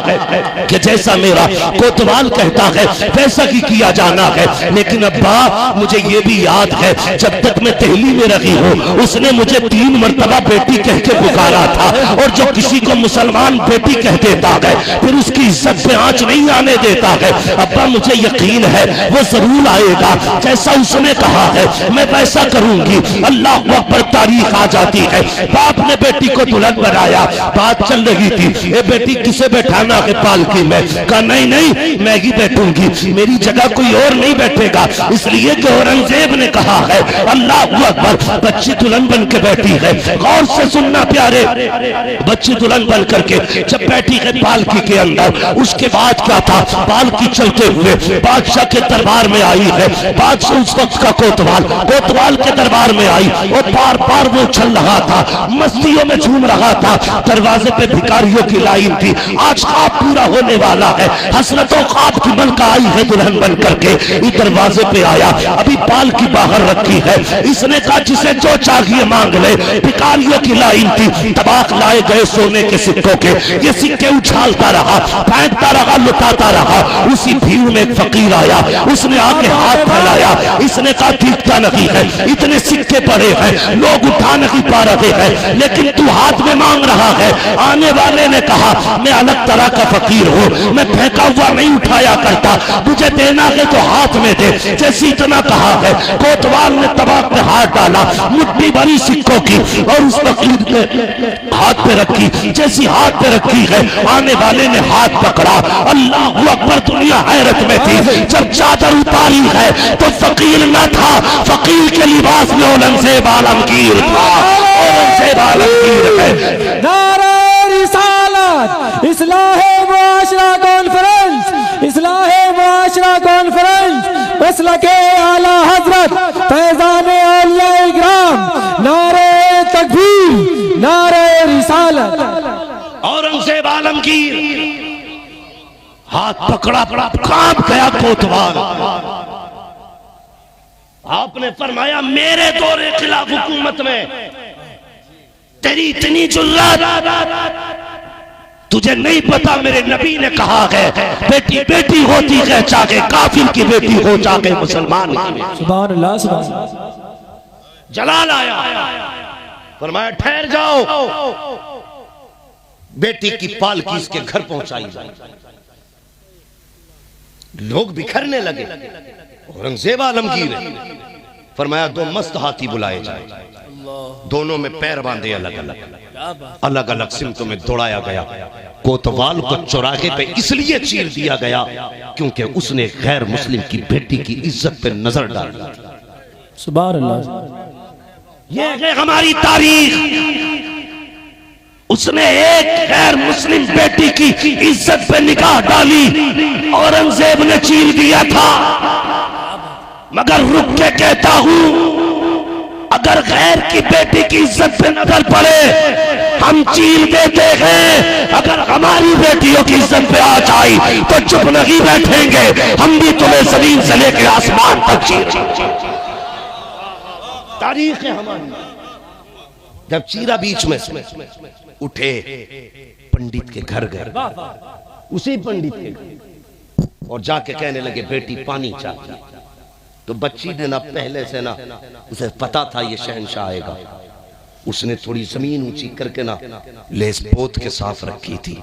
S1: कि जैसा मेरा कोतवाल कहता है वैसा ही किया जाना है, लेकिन अब्बा मुझे ये भी याद है जब तक मैं दिल्ली में रही हूँ उसने मुझे 3 मरतबा बेटी कह के पुकारा था, और जो किसी को मुसलमान बेटी कह देता है फिर उसकी इज्जत पे आंच नहीं आने देता है। अब्बा मुझे यकीन है वो जरूर आएगा, जैसा उसने कहा है मैं वैसा करूंगी। अल्लाह अकबर, तारीख आ जाती है। बाप ने बेटी को दुल्हन बनाया, बात चल रही थी, ये बेटी किसे बैठाना है पालकी में? कहा नहीं नहीं मैं ही बैठूंगी, मेरी जगह कोई और नहीं बैठेगा, इसलिए कि औरंगजेब ने कहा है। अल्लाह अकबर, बच्ची दुल्हन बन के बैठी है। गौर से सुनना प्यारे, बच्ची दुल्हन बन करके जब बैठी है पालकी के अंदर, उसके बाद क्या था? पालकी चलते हुए बादशाह के दरबार में आई है। बादशाह उस वक्त का कोतवाल के दरबार में आई और बार बार वो चल रहा था, मस्तियों में झूम रहा था। दरवाजे पे भिखारियों की लाइन थी। आज ख्वाब पूरा होने वाला है, हसरतों ख्वाब की बनकर आई है दुल्हन बन करके। इस दरवाजे पे आया, अभी पालकी बाहर रखी है। इसने कहा जिसे जो चाहिए मांग ले। भिखारियों की लाइन थी, तबाक लाए गए सोने के सिक्कों के, ये सिक्के उछालता रहा, फेंकता रहा, लुटाता रहा। उसी भीड़ में एक फकीर आया, उसने आके हाथ फैलाया, इसने कहा दिखता नहीं है, इतने सिक्के पड़े हैं, लोग उठा नहीं पा रहे हैं, लेकिन तू
S3: हाथ में मांग रहा है। आने वाले ने कहा मैं अलग तरह का फकीर हूँ, मैं फेंका हुआ नहीं उठाया करता, मुझे देना है तो हाथ में दे। जैसे इतना कहा है, कोतवाल ने तबाक में हाथ डाला, मुट्ठी भरी सिक्कों की, और उस फकीर ने हाथ पे रखी। जैसी हाथ पे रखी है, आने वाले ने हाथ पकड़ा। अल्लाह अकबर, दुनिया हैरत में थी। जब चादर उतारी है तो फकीर न था, फकीर के लिबास में औरंगजेब आलमगीर था। औरंगजेब आलमगीर है।
S2: नारे रिसालत, इस्लाहे मुआशरा कॉन्फ्रेंस, इस्लाहे मुआशरा कॉन्फ्रेंस, मसलके आला हजरत फैजान औलिया इकराम, नारे तकबीर, नारे रिसालत।
S3: औरंगजेब आलमगीर हाथ पकड़ा, कांप गया कोतवाल। आपने फरमाया मेरे दौरे खिलाफ हुकूमत में तेरी इतनी जुर्रत, तुझे नहीं पता मेरे नबी ने कहा है बेटी बेटी होती है, चाहे काफिर की बेटी हो चाहे मुसलमान की।
S2: सुभान अल्लाह, सुभान अल्लाह।
S3: जलाल आया,
S1: फरमाया ठहर जाओ, बेटी की पालकी इसके घर पहुंचाई जाए। लोग बिखरने लगे। औरंगजेब आलमगीर है। फरमाया दो मस्त हाथी बुलाए जाए, दोनों में पैर बांधे, अलग अलग अलग अलग सिमतों में दौड़ाया गया। कोतवाल को चौराहे पे इसलिए चीर दिया गया क्योंकि उसने गैर मुस्लिम की बेटी की इज्जत पे नजर डाली।
S2: सुभान अल्लाह।
S3: ये है हमारी तारीख। उसने एक गैर मुस्लिम बेटी की इज्जत पे निगाह डाली, औरंगजेब ने चीर दिया था। मगर रुक के कहता हूं, अगर गैर की बेटी की इज्जत पे नजर पड़े हम चीर देते हैं। अगर हमारी बेटियों की इज्जत पे आ जाए तो चुप नहीं बैठेंगे, हम भी तुम्हें जमीन से लेकर आसमान तक चीर।
S1: तारीख है हमारी। जब चीरा बीच में उठे, पंडित के घर गए, उसी पंडित के घर, और जाके कहने लगे बेटी पानी चाहिए। तो बच्ची ने ना पहले से ना उसे पता था ये शहंशाह आएगा, उसने थोड़ी जमीन ऊंची करके ना लेस पोत के साफ रखी थी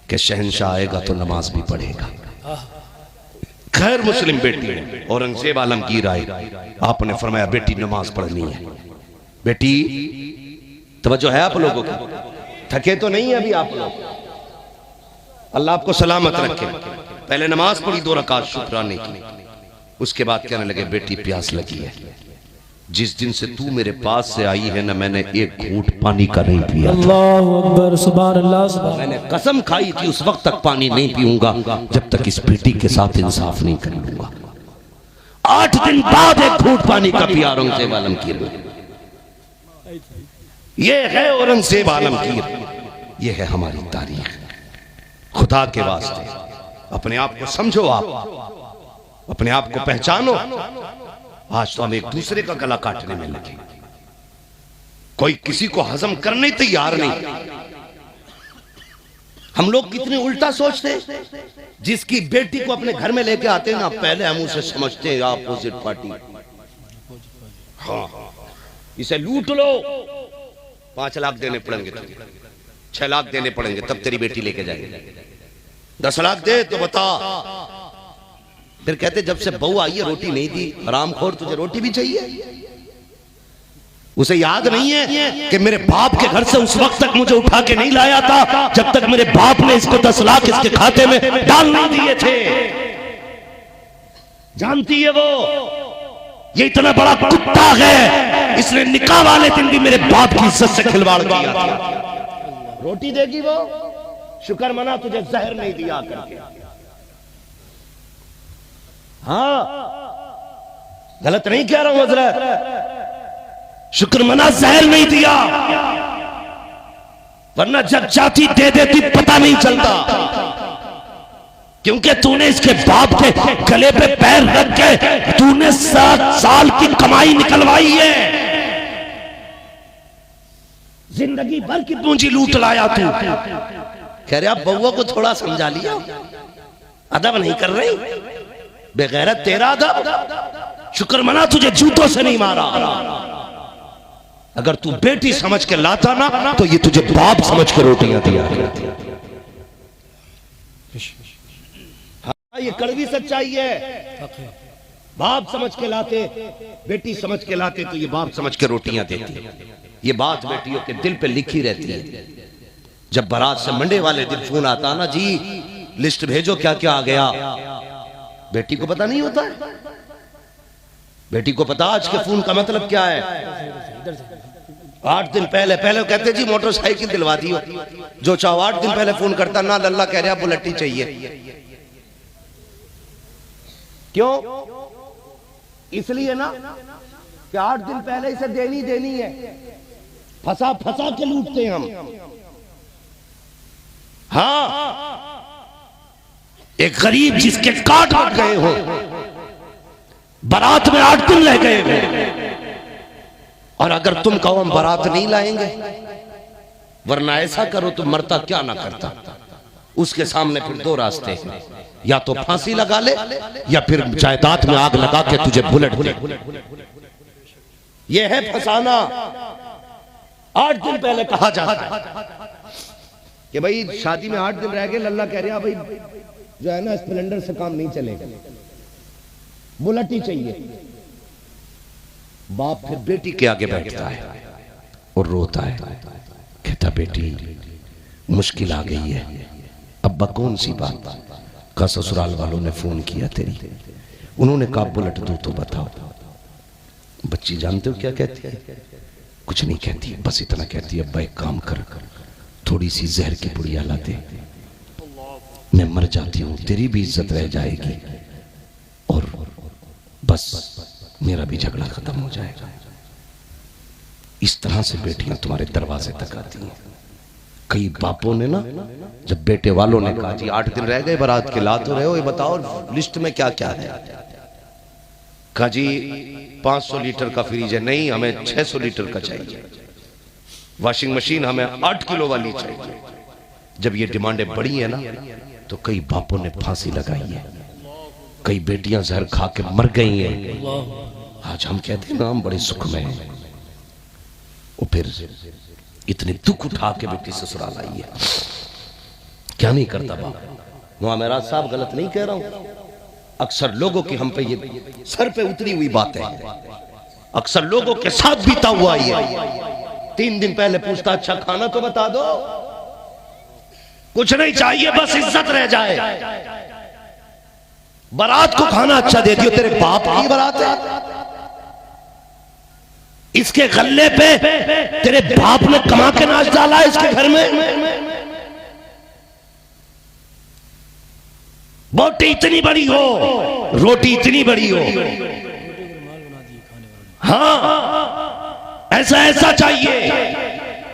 S1: कि शहंशाह आएगा तो नमाज भी पढ़ेगा। खैर मुस्लिम बेटी है। औरंगजेब आलमगीर आए, आपने फरमाया बेटी नमाज पढ़नी है। बेटी तवज्जो है आप लोगों की, थके तो नहीं है अभी आप लोग? अल्लाह आपको सलामत रखे। पहले नमाज पढ़ी 2 रकात शुक्राने की, उसके बाद कहने लगे बेटी प्यास लगी है, जिस दिन से तू मेरे पास से आई है ना, मैंने एक घूंट पानी का नहीं पिया।
S2: अल्लाह अकबर, सुभान अल्लाह, सुभान।
S1: मैंने कसम खाई थी उस वक्त तक पानी नहीं पीऊंगा जब तक इस बेटी के साथ इंसाफ नहीं कर लूंगा। 8 दिन बाद एक घूंट पानी का पिया औरंगजेब आलमगीर ने। ये है औरंगजेब आलमगीर, ये है हमारी तारीख। खुदा के वास्ते अपने आप को समझो, आप अपने आप को पहचानो। आज तो हम एक दूसरे का गला काटने में लगे, कोई किसी को हजम करने तैयार नहीं। हम लोग कितने उल्टा सोचते, जिसकी बेटी को अपने घर में लेके आते हैं ना, पहले हम उसे समझते हैं अपोजिट पार्टी। हाँ, इसे लूट लो, 5 लाख देने पड़ेंगे, 6 लाख देने पड़ेंगे, तब तेरी बेटी लेके जाएंगे। 10 लाख दे तो बता। फिर कहते जब से बहू आई है रोटी नहीं दी, हरामखोर तुझे रोटी भी चाहिए? उसे याद नहीं है कि मेरे बाप के घर से उस वक्त तक मुझे उठा के नहीं लाया था जब तक मेरे बाप ने इसको 10 लाख इसके खाते में डाल नहीं दिए थे। जानती है वो, ये इतना बड़ा कुत्ता है, इसने निकाह वाले दिन भी मेरे बाप की इज्जत से खिलवाड़ किया था। रोटी देगी वो, शुक्र मना तुझे जहर नहीं दिया करके। हाँ, गलत नहीं कह रहा हूं हजरत, शुक्र मना जहर नहीं दिया, वरना जब चाहती दे देती पता नहीं चलता। क्योंकि तूने इसके बाप के गले पे पैर रख के तूने 7 साल की कमाई निकलवाई है, जिंदगी भर की पूंजी लूट लाया तू। कह रहे आप बउआ को थोड़ा समझा लिया, अदब नहीं कर रही, बेगैरत तेरा अदब। शुक्र मना तुझे जूतों से नहीं मारा। अगर तू बेटी समझ के लाता ना तो ये तुझे बाप समझ के रोटियां दिया करती। हाँ, ये कड़वी सच्चाई है। बाप समझ के लाते, बेटी समझ के लाते तो ये बाप समझ के रोटियां देती। ये बात बेटियों के दिल पे लिखी रहती है। जब बारात से मंडे वाले दिन फोन आता ना, जी लिस्ट भेजो क्या क्या आ गया, बेटी को पता नहीं होता है। बेटी को पता आज के फोन का मतलब क्या है। 8 दिन पहले कहते जी मोटरसाइकिल दिलवा दियो, जो चाहो 8 दिन पहले फोन करता ना, लल्ला कह रहा बुलेट ही चाहिए। क्यों? इसलिए ना कि 8 दिन पहले इसे देनी है। फंसा के लूटते हैं हम। हाँ,
S3: एक गरीब जिसके काट लग गए हो, बारात में 8 दिन रह गए हो,
S1: और अगर तुम कहो हम बारात नहीं लाएंगे, वरना ऐसा करो तो मरता क्या ना करता। उसके सामने फिर 2 रास्ते हैं, या तो फांसी लगा ले या फिर जायदाद में आग लगा के तुझे बुलेट दे। यह है फसाना। 8 दिन पहले कहा जाता है कि भाई शादी में 8 दिन रह गए, लल्ला कह रहा भाई जो है ना स्प्लेंडर से काम नहीं चलेगा, बुलेट ही चाहिए। बाप फिर बेटी के आगे बैठता है और रोता है, कहता बेटी मुश्किल आ गई है। अब्बा कौन सी बात? का ससुराल वालों ने फोन किया तेरी, उन्होंने कहा बुलेट दो तो बताओ। बच्ची जानते हो क्या कहती है? कुछ नहीं कहती है, बस इतना कहती है अब्बा एक काम कर, थोड़ी सी जहर की पुड़िया ला दे, मैं मर जाती हूं, तेरी भी इज्जत रह जाएगी और बस मेरा भी झगड़ा खत्म हो जाएगा। इस तरह से बेटियां तुम्हारे दरवाजे तक आती हैं। कई बापों ने ना, जब बेटे वालों ने कहा जी 8 दिन रह गए बारात के, ला तो रहे हो, ये बताओ लिस्ट में क्या क्या है। कहा जी 500 लीटर का फ्रिज है, नहीं हमें 600 लीटर का चाहिए। वॉशिंग मशीन हमें 8 किलो वाली चाहिए। जब ये डिमांडें बढ़ी है ना, तो कई बापों ने फांसी लगाई है, कई बेटियां जहर खा के मर गई हैं। आज हम कहते हैं ना हम बड़े सुख में हैं, वो फिर इतने दुख उठा के बेटी ससुराल आई है। क्या नहीं करता बाप। मुआमरात साहब गलत नहीं कह रहा हूं, अक्सर लोगों की हम पे ये सर पे उतरी हुई बातें हैं, अक्सर लोगों के साथ बीता हुआ ये। 3 दिन पहले पूछता अच्छा खाना तो बता दो, कुछ नहीं चाहिए बस इज्जत रह जाए। बारात को खाना अच्छा दे दियो, तेरे बाप की बारात है, इसके गल्ले पे तेरे बाप ने कमा के नाच डाला है इसके घर में। बोटी इतनी बड़ी हो, रोटी इतनी बड़ी हो, हाँ ऐसा ऐसा चाहिए,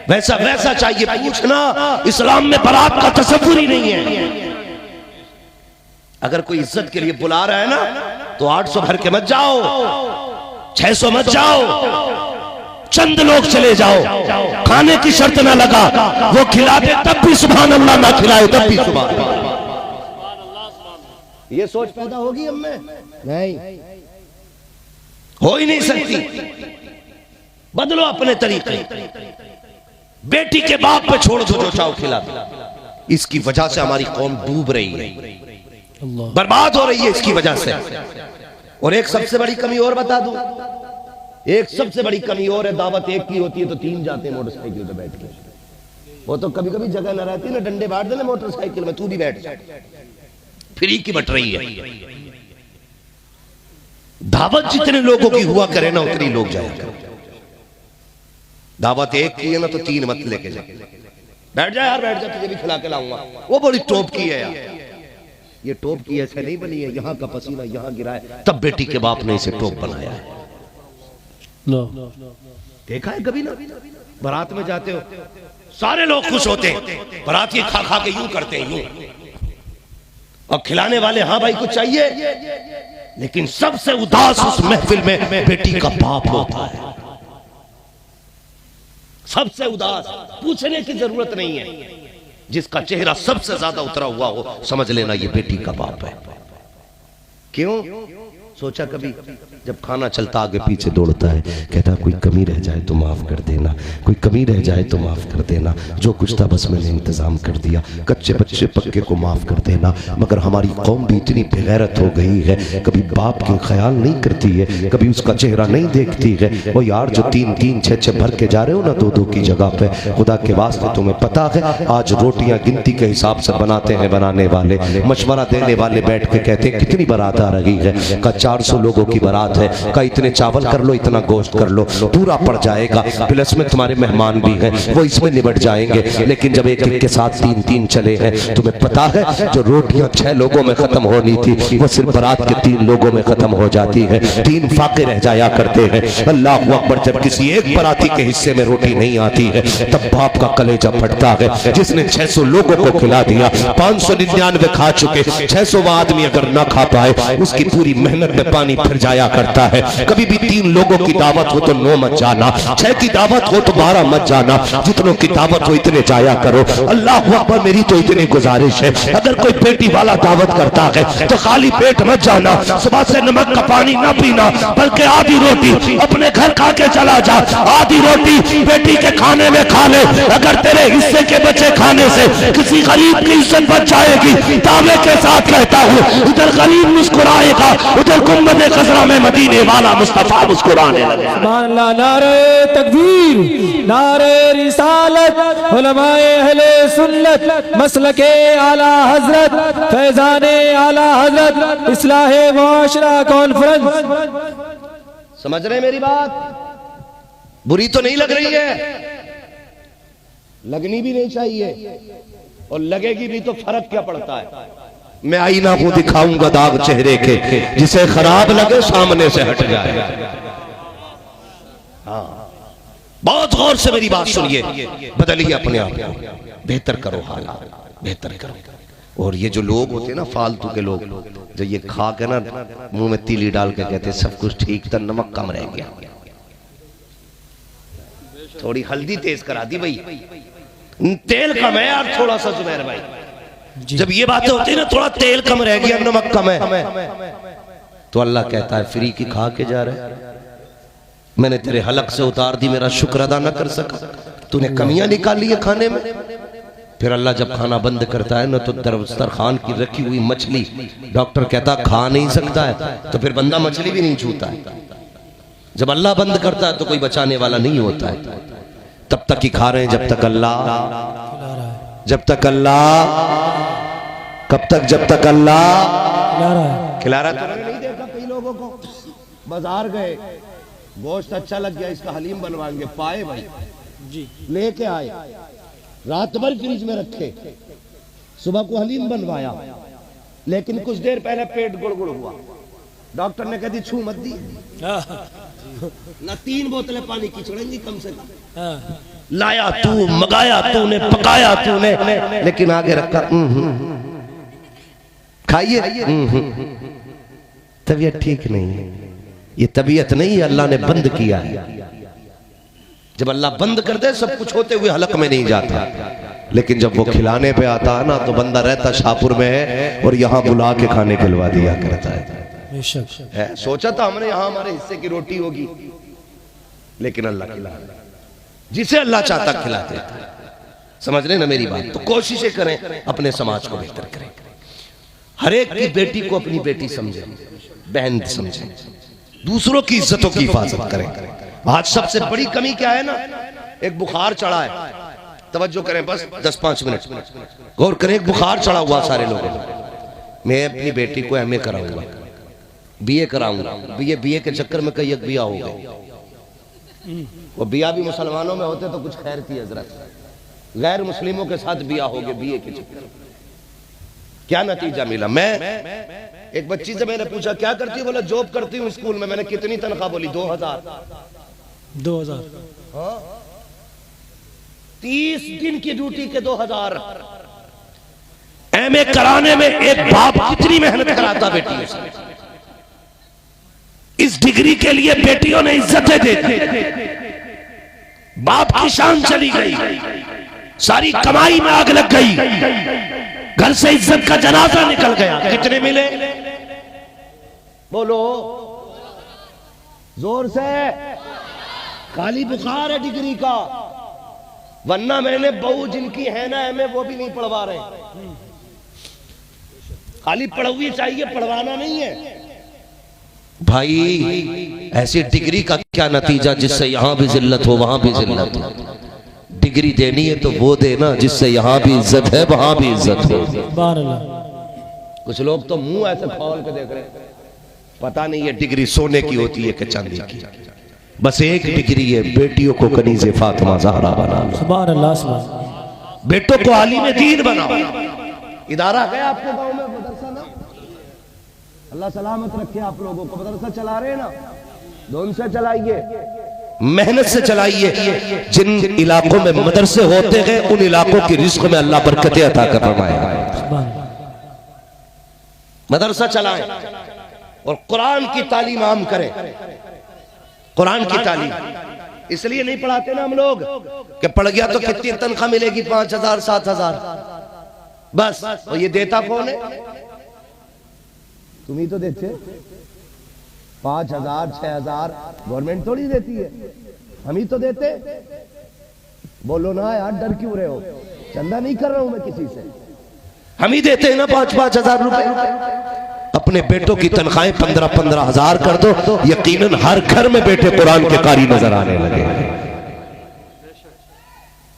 S1: वैसा वैसा चाहिए। पूछना इस्लाम में बारात का तसव्वुर ही नहीं है। अगर कोई इज्जत के लिए बुला रहा है ना, तो 800 भर के मत जाओ, 600 मत जाओ, चंद लोग चले जाओ। खाने की शर्त ना लगा, वो खिला दे तब भी सुभान अल्लाह, ना खिलाए तब भी सुभान अल्लाह। ये सोच पैदा होगी हम में? नहीं, हो ही नहीं सकती। बदलो अपने तरीके। बेटी के बाप पे छोड़ दो, जो चाहो खिला दो। इसकी वजह से हमारी कौम डूब रही है, बर्बाद हो रही है इसकी वजह से। और एक सबसे बड़ी कमी और बता दूं, एक सबसे बड़ी कमी और है, दावत एक की होती है तो 3 जाते हैं मोटरसाइकिल पे बैठ के। वो तो कभी कभी जगह न रहती ना, डंडे बांट देना मोटरसाइकिल में, तू भी बैठ जा, फ्री की बट रही है। दावत जितने लोगों की हुआ करे ना, उतनी लोग जाएगा। दावत एक की है ना तो 3 मत लेके जा, बैठ जा यार, बैठ जा, तुझे भी खिला के लाऊंगा। वो बड़ी टोप की है यार, ये टोप की ऐसे नहीं बनी है, यहाँ का पसीना यहाँ गिरा है, तब बेटी के बाप ने इसे टोप बनाया है। देखा है कभी ना? बारात में जाते हो, सारे लोग खुश होते हैं, बारात ये खा खा के यूं करते हैं, यूं। और खिलाने वाले हाँ भाई कुछ चाहिए, लेकिन सबसे उदास उस महफिल में बेटी का बाप होता है। सबसे उदास, पूछने की जरूरत नहीं है, जिसका चेहरा सबसे ज्यादा उतरा हुआ हो, समझ लेना ये बेटी का बाप है। क्यों? सोचा कभी जब खाना चलता आगे पीछे दौड़ता है, कहता कोई कमी रह जाए तो माफ कर देना, कोई कमी रह जाए तो माफ कर देना, जो कुछ था बस मैंने इंतजाम कर दिया, कच्चे बच्चे पक्के को माफ कर देना। मगर हमारी कौम भी इतनी बेगैरत हो गई है, कभी बाप के ख्याल नहीं करती है, कभी उसका चेहरा नहीं देखती है। वो यार जो 3-3 6-6 भर के जा रहे हो ना 2-2 की जगह पे, खुदा के वास्ते तुम्हें पता है आज रोटियां गिनती के हिसाब से बनाते हैं बनाने वाले, मशवरा देने वाले बैठ के कहते हैं कितनी बारात आ रही है, का 400 लोगों की बारात है, का इतने चावल कर लो इतना गोश्त कर लो, पूरा पड़ जाएगा, प्लस में तुम्हारे मेहमान भी हैं वो इसमें निबट जाएंगे। लेकिन जब एक एक के साथ 3-3 चले हैं, तुम्हें पता है जो रोटियां 6 लोगों में खत्म होनी थी वो सिर्फ बारात के 3 लोगों में खत्म हो जाती है, 3 फाके रह जाया करते हैं। अल्लाह अकबर, जब किसी एक बाराती के हिस्से में रोटी नहीं आती है तब बाप का कलेजा फटता है। जिसने 600 लोगों को खिला दिया, 599 खा चुके, 600वां आदमी अगर ना खा पाए उसकी पूरी मेहनत में पानी फिर जाया करता है। कभी भी 3 लोगों की दावत हो तो 9 मत जाना, 6 की दावत हो तो 12 मत जाना, जितनों की दावत हो इतने जाया करो। अल्लाह अकबर, मेरी तो इतनी गुजारिश है अगर कोई पेटी वाला दावत करता है तो खाली पेट मत जाना, सुबह से नमक का पानी ना पीना, बल्कि आधी रोटी अपने घर खा के चला जा, आधी रोटी बेटी के खाने में खा ले। अगर तेरे हिस्से के बचे खाने से किसी गरीब की इज्जत बच जाएगी, दावे के साथ कहता हूँ उधर गरीब मुस्कुराएगा, उधर गुम्बद खजरा में मदीने वाला मुस्तफा मुस्कुराने लगे।
S2: सुभान अल्लाह। नारे तकबीर, नारे रिसालत, उलमाए अहले सुन्नत, मसलके आला हजरत, फैजाने आला हजरत, इस्लाहे मुआशरा कॉन्फ्रेंस।
S1: समझ रहे मेरी बात? बुरी तो नहीं लग रही है, लगनी भी नहीं चाहिए, और लगेगी भी तो फर्क क्या पड़ता है। मैं आईना को दिखाऊंगा दाग चेहरे के, जिसे खराब लगे सामने से हट जाए। हाँ, बहुत गौर से मेरी बात सुनिए, बदलिए अपने आप को, बेहतर करो हालात, बेहतर करो। और ये जो लोग होते हैं ना फालतू के लोग, जो ये खा के ना मुंह में तीली डाल के कहते सब कुछ ठीक था, नमक कम रह गया, थोड़ी हल्दी तेज करा दी भाई, तेल कम है यार थोड़ा सा जुबैर भाई। जब ये बातें होती है ना थोड़ा तेल कम रह गया, नमक कम है, तो अल्लाह कहता है फ्री की खा के जा रहे, मैंने तेरे हलक से उतार दी, मेरा शुक्र अदा न कर सका, तूने कमियां निकाली है खाने में। फिर अल्लाह जब खाना बंद करता है ना तो दस्तरखान की रखी हुई मछली डॉक्टर कहता खा नहीं सकता है, तो फिर बंदा मछली भी नहीं छूता है। जब अल्लाह बंद करता है तो कोई बचाने वाला नहीं होता है, तब तक ही खा रहे हैं जब तक अल्लाह, जब तक अल्लाह, कब तक, जब तक अल्लाह खिला रहा है। नहीं देखा कई लोगों को बाजार गए, गोश्त अच्छा लग गया, इसका हलीम बनवाएंगे, पाए भाई जी, लेके आए, रात भर फ्रिज में रखे, सुबह को हलीम बनवाया, लेकिन कुछ देर पहले पेट गुड़गुड़ हुआ, डॉक्टर ने कह दी छू मत दी ना, 3 बोतलें पानी की छोड़ेंगी कम से कम, लाया तू, मंगाया तूने, पकाया तूने, लेकिन आगे रखा खाइए, तबीयत ठीक नहीं है, ये तबीयत नहीं है, अल्लाह ने बंद किया है। जब अल्लाह बंद कर दे सब कुछ होते हुए हलक में नहीं जाता, लेकिन जब वो खिलाने पे आता है ना तो बंदा रहता शाहपुर में है और यहाँ बुला के खाने खिलवा दिया करता है। सोचा था हमने यहाँ हमारे हिस्से की रोटी होगी, लेकिन अल्लाह खिला, जिसे अल्लाह चाहता खिला देता। समझ रहे ना मेरी बात? तो कोशिशें करें अपने समाज को बेहतर करें, हर एक की बेटी को अपनी बेटी समझे, बहन समझे, दूसरों की इज्जतों की हिफाजत करें। आज सबसे बड़ी कमी क्या है ना, एक बुखार चढ़ा है, तवज्जो करें बस 10-5 मिनट गौर करें, एक बुखार चढ़ा हुआ सारे लोगों को। मैं अपनी बेटी को एमए कराऊंगा, बीए कराऊंगा, बीए के चक्कर में कई एक बिया हो गए, वो बिया भी मुसलमानों में होते तो कुछ खैर थी हजरत, गैर मुस्लिमों के साथ बिया हो गए बीए के चक्कर में। क्या नतीजा मिला? मैं एक बच्ची से मैंने पूछा क्या करती है, बोला जॉब करती हूँ स्कूल में। मैंने कितनी तनख्वाह? बोली 2000। 30 दिन की ड्यूटी के 2000। एमए कराने में एक बाप कितनी मेहनत कराता बेटी से। इस डिग्री के लिए बेटियों ने इज्जतें दे दी, बाप की शान चली गई, सारी कमाई में आग लग गई, घर से इज्जत का जनाजा निकल गया। कितने मिले? बोलो जोर से। खाली बुखार है डिग्री का, वरना मैंने बहू जिनकी है ना एमए वो भी नहीं पढ़वा रहे। खाली पढ़वी चाहिए, पढ़वाना नहीं है भाई। ऐसी डिग्री का क्या नतीजा जिससे यहां भी जिल्लत हो वहां भी जिल्लत हो। डिग्री देनी है तो वो देना जिससे यहां भी इज्जत है वहां भी इज्जत हो। कुछ लोग तो मुंह ऐसे खोल के देख रहे हैं, पता नहीं है डिग्री सोने की होती है कि चांदी की। बस एक डिग्री है, बेटियों को कनीज़े फातिमा ज़हरा बनाना,
S2: सुभान अल्लाह, सुभान अल्लाह।
S1: बेटों को आलिम दीन बनाओ। इदारा है आपके गांव में मदरसा ना, अल्लाह सलामत रखे आप लोगों को। मदरसा चला रहे हैं ना, धुन से चलाइए, मेहनत से चलाइए। जिन इलाकों में मदरसे होते हैं उन इलाकों की रिज़्क़ में अल्लाह बरकतें अता कर फरमाएगा। मदरसा चलाएं और कुरान की तालीम आम करें। कुरान की तालीम इसलिए नहीं पढ़ाते ना हम लोग कि पढ़ गया तो कितनी तनख्वाह मिलेगी, 5,000 7,000 बस। और ये देता कौन है? तुम ही तो देते। 5,000 6,000 गवर्नमेंट थोड़ी देती है, हम ही तो देते। बोलो ना यार, डर क्यों रहे हो? चंदा नहीं कर रहा हूं मैं किसी से, हम ही देते हैं ना 5-5 हजार रुपए। अपने बेटों की तनख्वाहें 15-15 हजार कर दो, यकीनन हर घर में बेटे कुरान के कारी नजर आने लगे।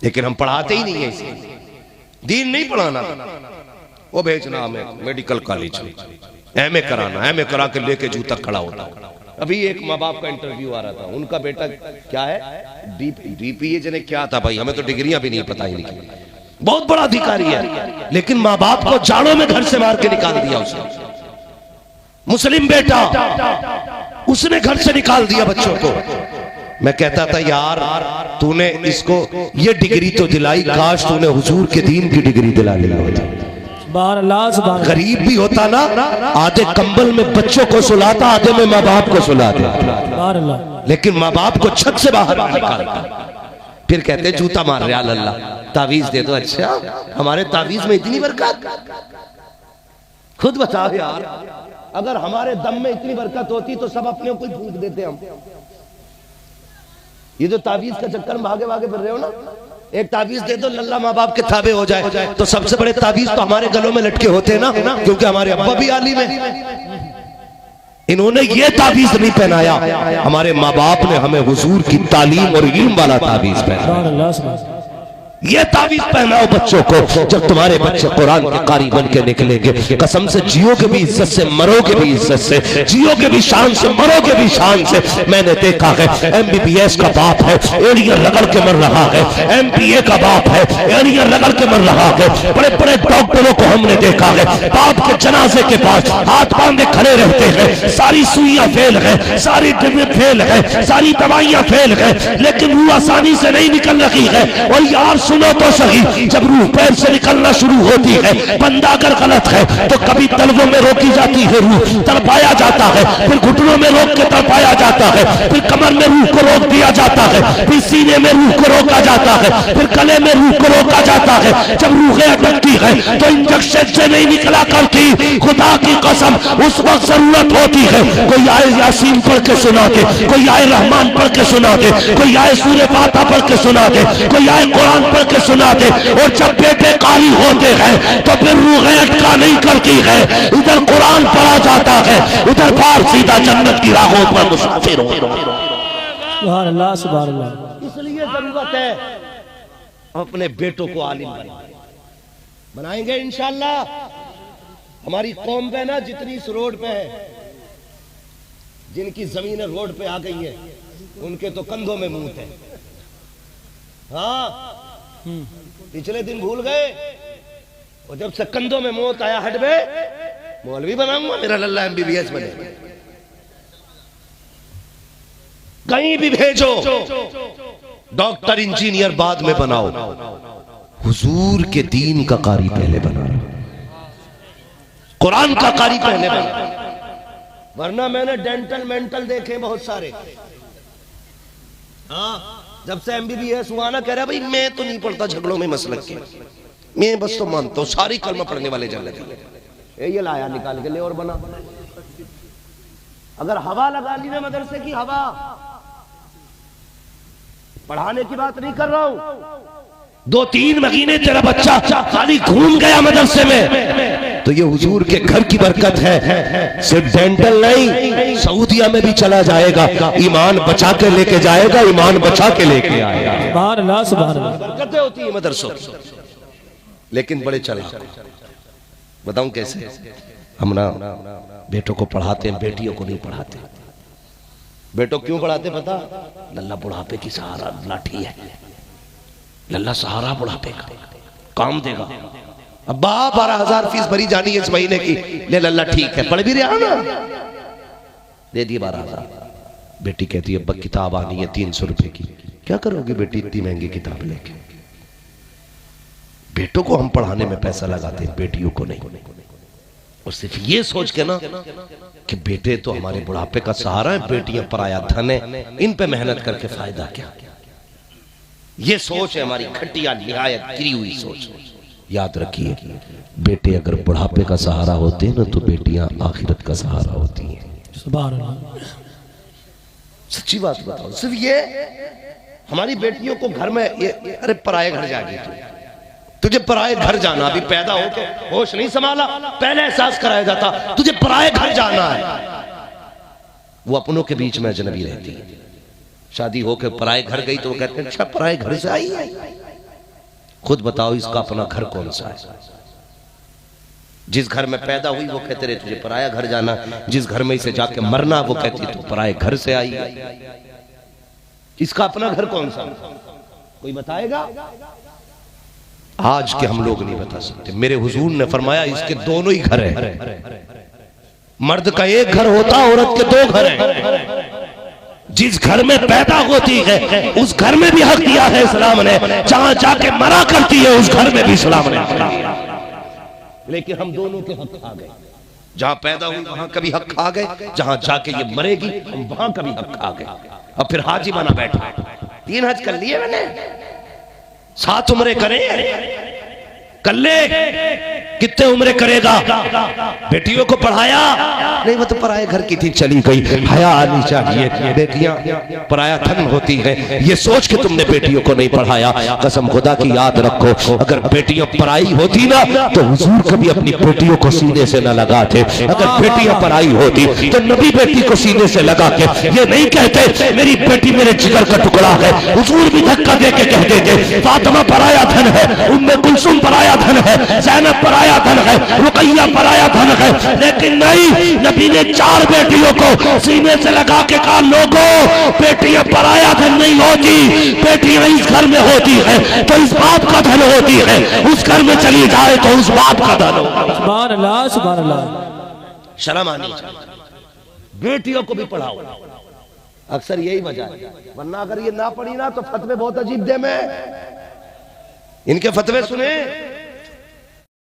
S1: लेकिन हम पढ़ाते ही नहीं है इसे। दीन नहीं पढ़ाना, वो भेजना हमें मेडिकल कॉलेज में, एमए कराना, एमए करा के लेके जू तक खड़ा होता। अभी एक माँ बाप का इंटरव्यू आ रहा था, उनका बेटा क्या है, डीपीए जने क्या था भाई, हमें तो डिग्रियां भी नहीं पता ही नहीं। बहुत बड़ा अधिकारी है, लेकिन माँ बाप को जाड़ों में घर से मार के निकाल दिया उसने। मुस्लिम बेटा, उसने घर से निकाल दिया बच्चों को। मैं कहता था यार तूने इसको ये डिग्री तो दिलाई, काश तूने हुजूर के दीन की डिग्री दिला ली होती। गरीब भी होता ना, आधे कंबल में बच्चों को सुलाता, आधे में माँ बाप को सुलाता। लेकिन माँ बाप को छत से बाहर निकालता। फिर कहते जूता मार रहे अल्लाह, तावीज दे दो। अच्छा, हमारे तावीज में इतनी बरकत? खुद बताओ यार, अगर हमारे दम में इतनी बरकत होती तो सब अपने को ही फूंक देते हम। ये जो तावीज का चक्कर में भागे भागे फिर रहे हो ना, एक तावीज दे दो लल्ला माँ बाप के ताबे हो जाए, तो सबसे बड़े तावीज तो हमारे गलों में लटके होते हैं ना, क्योंकि हमारे अब्बा भी आलिम है। इन्होंने ये तावीज नहीं पहनाया, हमारे माँ बाप ने हमें हुजूर की तालीम और इल्म वाला तावीज पहनाया। ये तावीज पहनाओ बच्चों को। जब तुम्हारे बच्चे कुरान के कारी बन के निकलेंगे, कसम से जियोगे भी इज्जत से, मरोगे भी इज्जत से, जियोगे भी शान से, मरोगे भी शान से। मैंने देखा है MBBS का बाप है, एड़ियां रगड़ के मर रहा है। MBA का बाप है, एड़ियां रगड़ के मर रहा है। बड़े बड़े डॉक्टरों को हमने देखा है, बाप के जनाजे के पास हाथ बांधे खड़े रहते हैं। सारी सुइयां फेल है, सारी डिब्बे फेल है, सारी दवाइयां फेल है, लेकिन रूह आसानी से नहीं निकल रही है। और यार सुनो तो सही, जब रूह पैर से निकलना शुरू होती है, बंदा अगर गलत है तो कभी तलवों में रोकी जाती है रूह, तड़पाया जाता है, फिर घुटनों में रोक के तड़पाया जाता है, फिर कमर में रूह को रोक दिया जाता है, फिर सीने में रूह को रोका जाता है, फिर गले में रूह को रोका जाता है। जब रूहें अटकती है तो इंजेक्शन से नहीं निकला करती, खुदा की कसम उस वक्त जरूरत होती है कोई आए यासीन पढ़ के सुना दे, कोई आए रहमान पढ़ के सुना दे, कोई आए सूरह फातिहा पढ़ के सुना दे, कोई आए कुरान के सुना दे। और जब बेटे कारी होते हैं तो फिर रूहें अटका नहीं करती है, इधर कुरान पढ़ा जाता है, उधर बाहर सीधा जन्नत की राहों पर मुसाफिर हो।
S2: सुभान अल्लाह, सुभान अल्लाह।
S1: इसलिए जरूरत है अपने बेटों को आलिम बनाएंगे इंशाअल्लाह। हमारी कौम पे ना जितनी इस रोड पे है, जिनकी जमीनें रोड पे आ गई है, उनके तो कंधों में मुंह है। हाँ, पिछले दिन भूल गए, और जब से कंधों में मौत आया, हट बे मौलवी बनाऊंगा, मेरा लल्ला MBBS बने। कहीं भी भेजो, डॉक्टर इंजीनियर बाद में बनाओ, हुजूर के दीन का कारी पहले बना, कुरान का कारी पहले बना। वरना मैंने डेंटल मेंटल देखे बहुत सारे। हाँ, जब से MBBS हुआ ना, कह रहा भाई मैं तो नहीं पढ़ता झगड़ों में मसलक के, मैं बस तो मानता हूँ सारी कलमा पढ़ने वाले जल लगे। ये लाया निकाल के ले और बना। अगर हवा लगा ली ना मदरसे की हवा, पढ़ाने की बात नहीं कर रहा हूं,
S3: 2-3 महीने तेरा बच्चा खाली घूम गया मदरसे में, तो ये हुजूर के घर की बरकत है। सिर्फ डेंटल नहीं, सऊदिया में भी चला जाएगा, ईमान बचा के लेके जाएगा, ईमान बचा के लेके आएगा।
S2: सुभान अल्लाह, सुभान अल्लाह।
S1: बरकतें होती है मदरसों, लेकिन बड़े चला। बताऊं कैसे? हम ना बेटों को पढ़ाते हैं, बेटियों को नहीं पढ़ाते। बेटों क्यों पढ़ाते पता? लल्ला बुढ़ापे की सहारा लाठी है, लल्ला सहारा बुढ़ापे का काम देगा। अब्बा 12,000 फीस भरी जानी है इस महीने की, ले लल्ला ठीक है, पढ़ भी रहा ना, दे दिए 12,000। बेटी कहती है अब्बा किताब आनी है 300 रुपए की, क्या करोगी बेटी इतनी महंगी किताब लेके? बेटों को हम पढ़ाने में पैसा लगाते हैं, बेटियों को नहीं। और सिर्फ ये सोच के ना कि बेटे तो हमारे बुढ़ापे का सहारा है, बेटियां पराया धन है, इन पे मेहनत करके फायदा क्या? ये सोच है हमारी घटिया निहायत गिरी हुई सोच। याद रखिए, बेटे अगर बुढ़ापे का सहारा होते हैं ना, तो बेटियां आखिरत का सहारा होती हैं।
S2: सुभान अल्लाह।
S1: सच्ची बात बताओ, सिर्फ ये हमारी बेटियों को घर में अरे पराए घर जाएगी तुझे पराए घर जाना, अभी पैदा हो के होश नहीं संभाला, पहले एहसास कराया जाता तुझे पराए घर जाना है। वो अपनों के बीच में अजनबी रहती है, शादी होके पराए घर गई तो वो कहते हैं अच्छा पराए घर से आई है। खुद बताओ इसका अपना घर कौन सा है? जिस घर में पैदा हुई वो कहते रहे तुझे पराया घर जाना, जिस घर में इसे जाके मरना वो कहती तो पराए घर से आई है। इसका अपना घर कौन सा? कोई बताएगा? आज के हम लोग नहीं बता सकते। मेरे हुजूर ने फरमाया इसके दोनों ही घर हैं। मर्द का एक घर होता, औरत के 2 घर हैं।
S3: जिस घर में पैदा होती है उस घर में भी हक दिया है इस्लाम ने, जहां जाके मरा करती है उस घर में भी इस्लाम ने।
S1: लेकिन हम दोनों के हक खा गए, जहां पैदा हुई वहां कभी हक खा गए, जहां जाके ये मरेगी हम वहां कभी हक खा गए। अब फिर हाजी बना बैठा, 3 हज कर लिए मैंने,
S3: 7 उम्रें करे कर ले, कितने उम्रें करेगा? बेटियों को पढ़ाया
S1: नहीं, वो तो पराये घर की थी चली गई।
S3: हया आनी चाहिए, बेटियां पराया धन होती हैं, ये सोच के तुमने बेटियों को नहीं पढ़ाया। कसम खुदा की याद रखो, अगर बेटियां पराई होती ना तो हुजूर कभी अपनी बेटियों को सीने से न लगाते। अगर बेटियां पराई होती तो नबी बेटी को सीने से लगा के ये नहीं कहते मेरी बेटी मेरे जिगर का टुकड़ा है। हुजूर भी धक्का दे के कह देते फातिमा पराया धन है, उम्मे कुलसुम पराया धन है, ज़ैनब पराया धन है, रुकैया पराया धन है। लेकिन नहीं, नबी ने 4 बेटियों को सीने से लगा के कहा लोगों बेटियां पराया धन नहीं होती, बेटियां इस घर में होती है तो इस बाप का धन होती है, उस घर में चली जाए तो उस बाप का धन होगा।
S2: सुभान अल्लाह, सुभान अल्लाह।
S1: शर्म आनी चाहिए, बेटियों को भी पढ़ाओ। अक्सर यही वजह है, वरना अगर ये ना पढ़ी ना तो फतवे बहुत अजीब दे में, इनके फतवे सुने